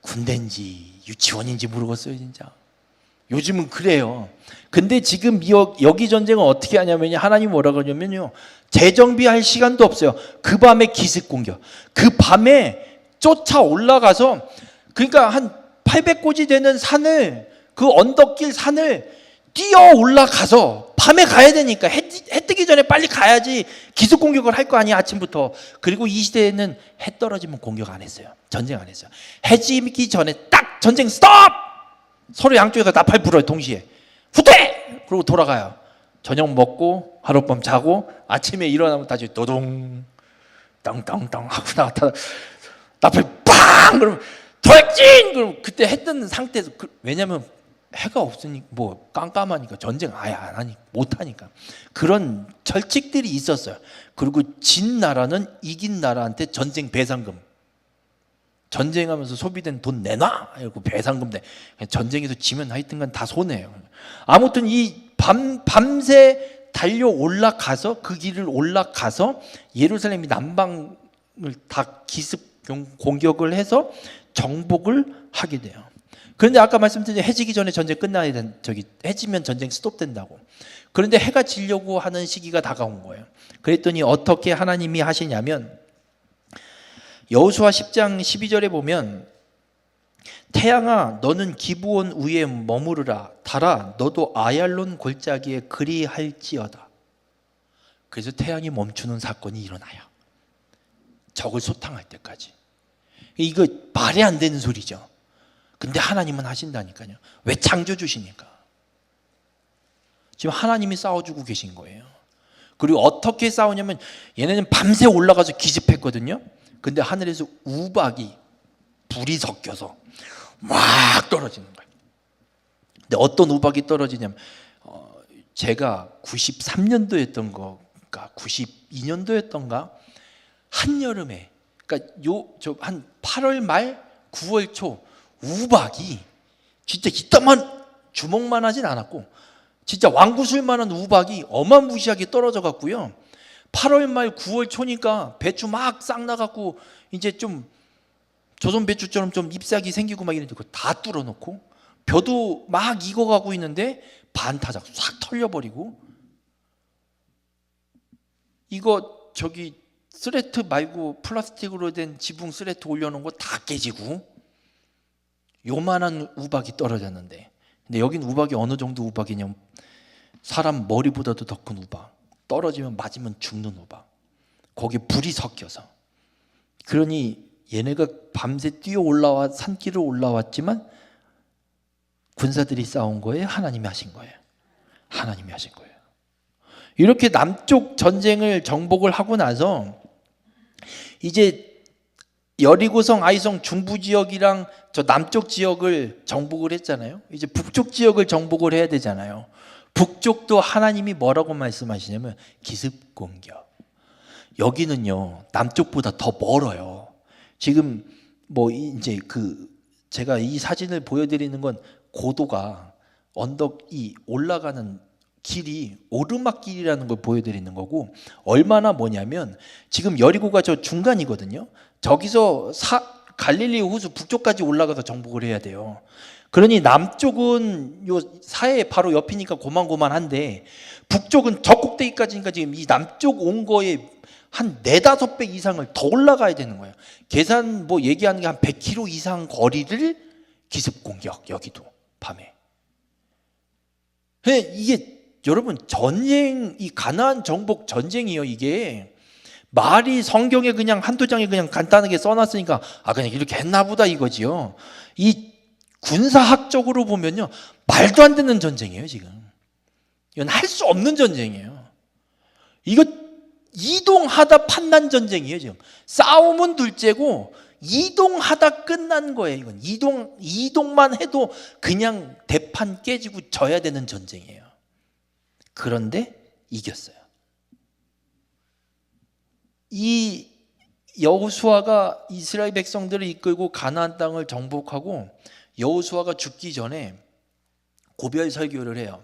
군대인지 유치원인지 모르겠어요 진짜. 요즘은 그래요. 근데 지금 여기 전쟁은 어떻게 하냐면요. 하나님 뭐라 그러냐면요. 재정비할 시간도 없어요. 그 밤에 기습 공격. 그 밤에 쫓아 올라가서 그러니까 한 800고지 되는 산을 그 언덕길 산을 뛰어 올라가서 밤에 가야 되니까 해 뜨기 전에 빨리 가야지 기습 공격을 할 거 아니야 아침부터. 그리고 이 시대에는 해 떨어지면 공격 안 했어요. 전쟁 안 했어요. 해 지기 전에 딱 전쟁 스톱! 서로 양쪽에서 나팔 불어요 동시에. 후퇴! 그러고 돌아가요. 저녁 먹고 하룻밤 자고 아침에 일어나면 다시 도동 땅땅땅 하고 나갔다 나팔 빵! 그러면 돌진! 그럼 그때 해 뜨는 상태에서 왜냐면 해가 없으니까 뭐 깜깜하니까 전쟁 아예 안 하니까 못 하니까 그런 철칙들이 있었어요. 그리고 진 나라는 이긴 나라한테 전쟁 배상금 전쟁하면서 소비된 돈 내놔! 이러고 배상금 내. 전쟁에서 지면 하여튼간 다 손해예요. 아무튼 이 밤새 달려 올라가서 그 길을 올라가서 예루살렘이 남방을 다 기습 공격을 해서 정복을 하게 돼요. 그런데 아까 말씀드린 해지기 전에 전쟁 끝나야 해지면 전쟁 스톱된다고. 그런데 해가 지려고 하는 시기가 다가온 거예요. 그랬더니 어떻게 하나님이 하시냐면 여호수아 10장 12절에 보면 태양아 너는 기브온 위에 머무르라 달아 너도 아얄론 골짜기에 그리할지어다. 그래서 태양이 멈추는 사건이 일어나요. 적을 소탕할 때까지. 이거 말이 안 되는 소리죠. 근데 하나님은 하신다니까요. 왜 창조주시니까. 지금 하나님이 싸워주고 계신 거예요. 그리고 어떻게 싸우냐면 얘네는 밤새 올라가서 기습했거든요. 근데 하늘에서 우박이 불이 섞여서 막 떨어지는 거예요. 근데 어떤 우박이 떨어지냐면 제가 93년도에 했던 거 그러니까 92년도였던가 한여름에, 그러니까 한 8월 말 9월 초 우박이 진짜 이따만 주먹만 하진 않았고 진짜 왕구슬만한 우박이 어마무시하게 떨어져 갖고요. 8월 말 9월 초니까 배추 막 싹 나갖고 이제 좀 조선 배추처럼 좀 잎사귀 생기고 막 이런데 그거 다 뚫어놓고 벼도 막 익어가고 있는데 반타작 싹 털려버리고, 이거 저기 스레트 말고 플라스틱으로 된 지붕 스레트 올려놓은 거 다 깨지고 요만한 우박이 떨어졌는데, 근데 여긴 우박이 어느 정도 우박이냐면 사람 머리보다도 더 큰 우박, 떨어지면 맞으면 죽는 우박, 거기에 불이 섞여서. 그러니 얘네가 밤새 뛰어 올라와 산길을 올라왔지만 군사들이 싸운 거예요? 하나님이 하신 거예요? 하나님이 하신 거예요. 이렇게 남쪽 전쟁을 정복을 하고 나서 이제 여리고성, 아이성 중부 지역이랑 저 남쪽 지역을 정복을 했잖아요. 이제 북쪽 지역을 정복을 해야 되잖아요. 북쪽도 하나님이 뭐라고 말씀하시냐면 기습 공격. 여기는요 남쪽보다 더 멀어요. 지금 뭐 이제 제가 이 사진을 보여드리는 건 고도가 언덕이 올라가는 길이 오르막길이라는 걸 보여드리는 거고, 얼마나 뭐냐면 지금 여리고가 저 중간이거든요. 저기서 갈릴리 호수 북쪽까지 올라가서 정복을 해야 돼요. 그러니 남쪽은 요 사해 바로 옆이니까 고만고만한데 북쪽은 저 꼭대기까지니까 지금 이 남쪽 온 거에 한 4-5배 이상을 더 올라가야 되는 거예요. 계산 뭐 얘기하는 게 한 100km 이상 거리를 기습 공격, 여기도 밤에. 이게 여러분 전쟁, 이 가나안 정복 전쟁이요. 이게 말이 성경에 그냥 한두 장에 그냥 간단하게 써놨으니까 그냥 이렇게 했나 보다 이거지요. 이 군사학적으로 보면요 말도 안 되는 전쟁이에요. 지금 이건 할 수 없는 전쟁이에요. 이거 이동하다 판난 전쟁이에요. 지금 싸움은 둘째고 이동하다 끝난 거예요. 이건 이동만 해도 그냥 대판 깨지고 져야 되는 전쟁이에요. 그런데 이겼어요. 이 여호수아가 이스라엘 백성들을 이끌고 가나안 땅을 정복하고 여호수아가 죽기 전에 고별 설교를 해요.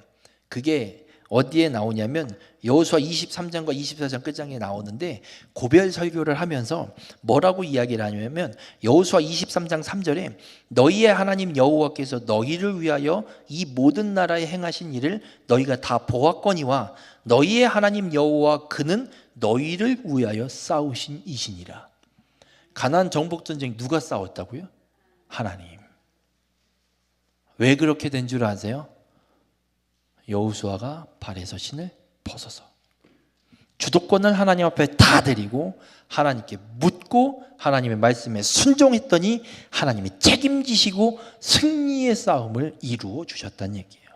그게 어디에 나오냐면 여호수아 23장과 24장 끝장에 나오는데, 고별 설교를 하면서 뭐라고 이야기를 하냐면 여호수아 23장 3절에 너희의 하나님 여호와께서 너희를 위하여 이 모든 나라에 행하신 일을 너희가 다 보았거니와 너희의 하나님 여호와 그는 너희를 위하여 싸우신 이시니라. 가나안 정복 전쟁 누가 싸웠다고요? 하나님. 왜 그렇게 된 줄 아세요? 여호수아가 발에서 신을 벗어서 주도권을 하나님 앞에 다 드리고 하나님께 묻고 하나님의 말씀에 순종했더니 하나님이 책임지시고 승리의 싸움을 이루어 주셨다는 얘기예요.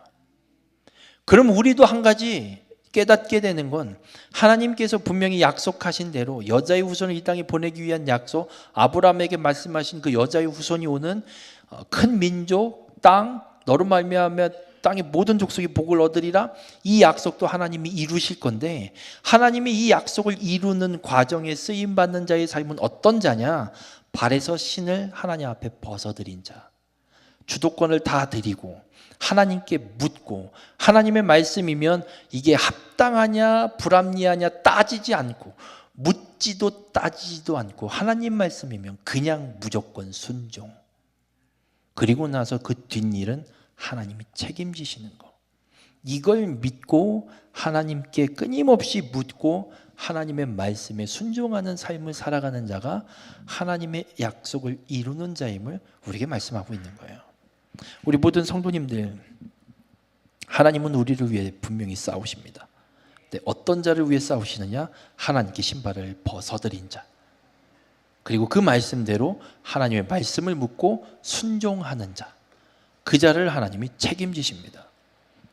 그럼 우리도 한 가지 깨닫게 되는 건, 하나님께서 분명히 약속하신 대로 여자의 후손을 이 땅에 보내기 위한 약속, 아브라함에게 말씀하신 그 여자의 후손이 오는 큰 민족, 땅, 너로 말미암아 땅의 모든 족속이 복을 얻으리라, 이 약속도 하나님이 이루실 건데, 하나님이 이 약속을 이루는 과정에 쓰임받는 자의 삶은 어떤 자냐? 발에서 신을 하나님 앞에 벗어들인 자, 주도권을 다 드리고 하나님께 묻고, 하나님의 말씀이면 이게 합당하냐 불합리하냐 따지지 않고, 묻지도 따지지도 않고 하나님 말씀이면 그냥 무조건 순종. 그리고 나서 그 뒷일은 하나님이 책임지시는 거. 이걸 믿고 하나님께 끊임없이 묻고 하나님의 말씀에 순종하는 삶을 살아가는 자가 하나님의 약속을 이루는 자임을 우리에게 말씀하고 있는 거예요. 우리 모든 성도님들, 하나님은 우리를 위해 분명히 싸우십니다. 근데 어떤 자를 위해 싸우시느냐? 하나님께 신발을 벗어들인 자, 그리고 그 말씀대로 하나님의 말씀을 묻고 순종하는 자, 그 자를 하나님이 책임지십니다.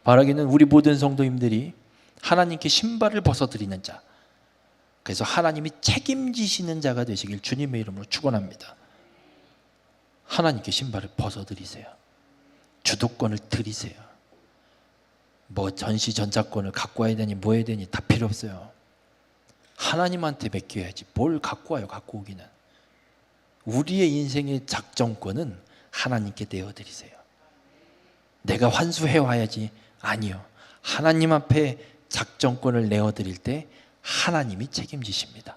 바라기는 우리 모든 성도님들이 하나님께 신발을 벗어드리는 자, 그래서 하나님이 책임지시는 자가 되시길 주님의 이름으로 축원합니다. 하나님께 신발을 벗어드리세요. 주도권을 드리세요. 뭐 전시 전자권을 갖고 와야 되니 뭐 해야 되니 다 필요 없어요. 하나님한테 맡겨야지. 뭘 갖고 와요, 갖고 오기는. 우리의 인생의 작정권은 하나님께 내어드리세요. 내가 환수해 와야지. 아니요. 하나님 앞에 작정권을 내어드릴 때 하나님이 책임지십니다.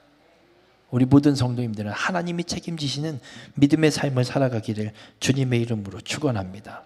우리 모든 성도님들은 하나님이 책임지시는 믿음의 삶을 살아가기를 주님의 이름으로 축원합니다.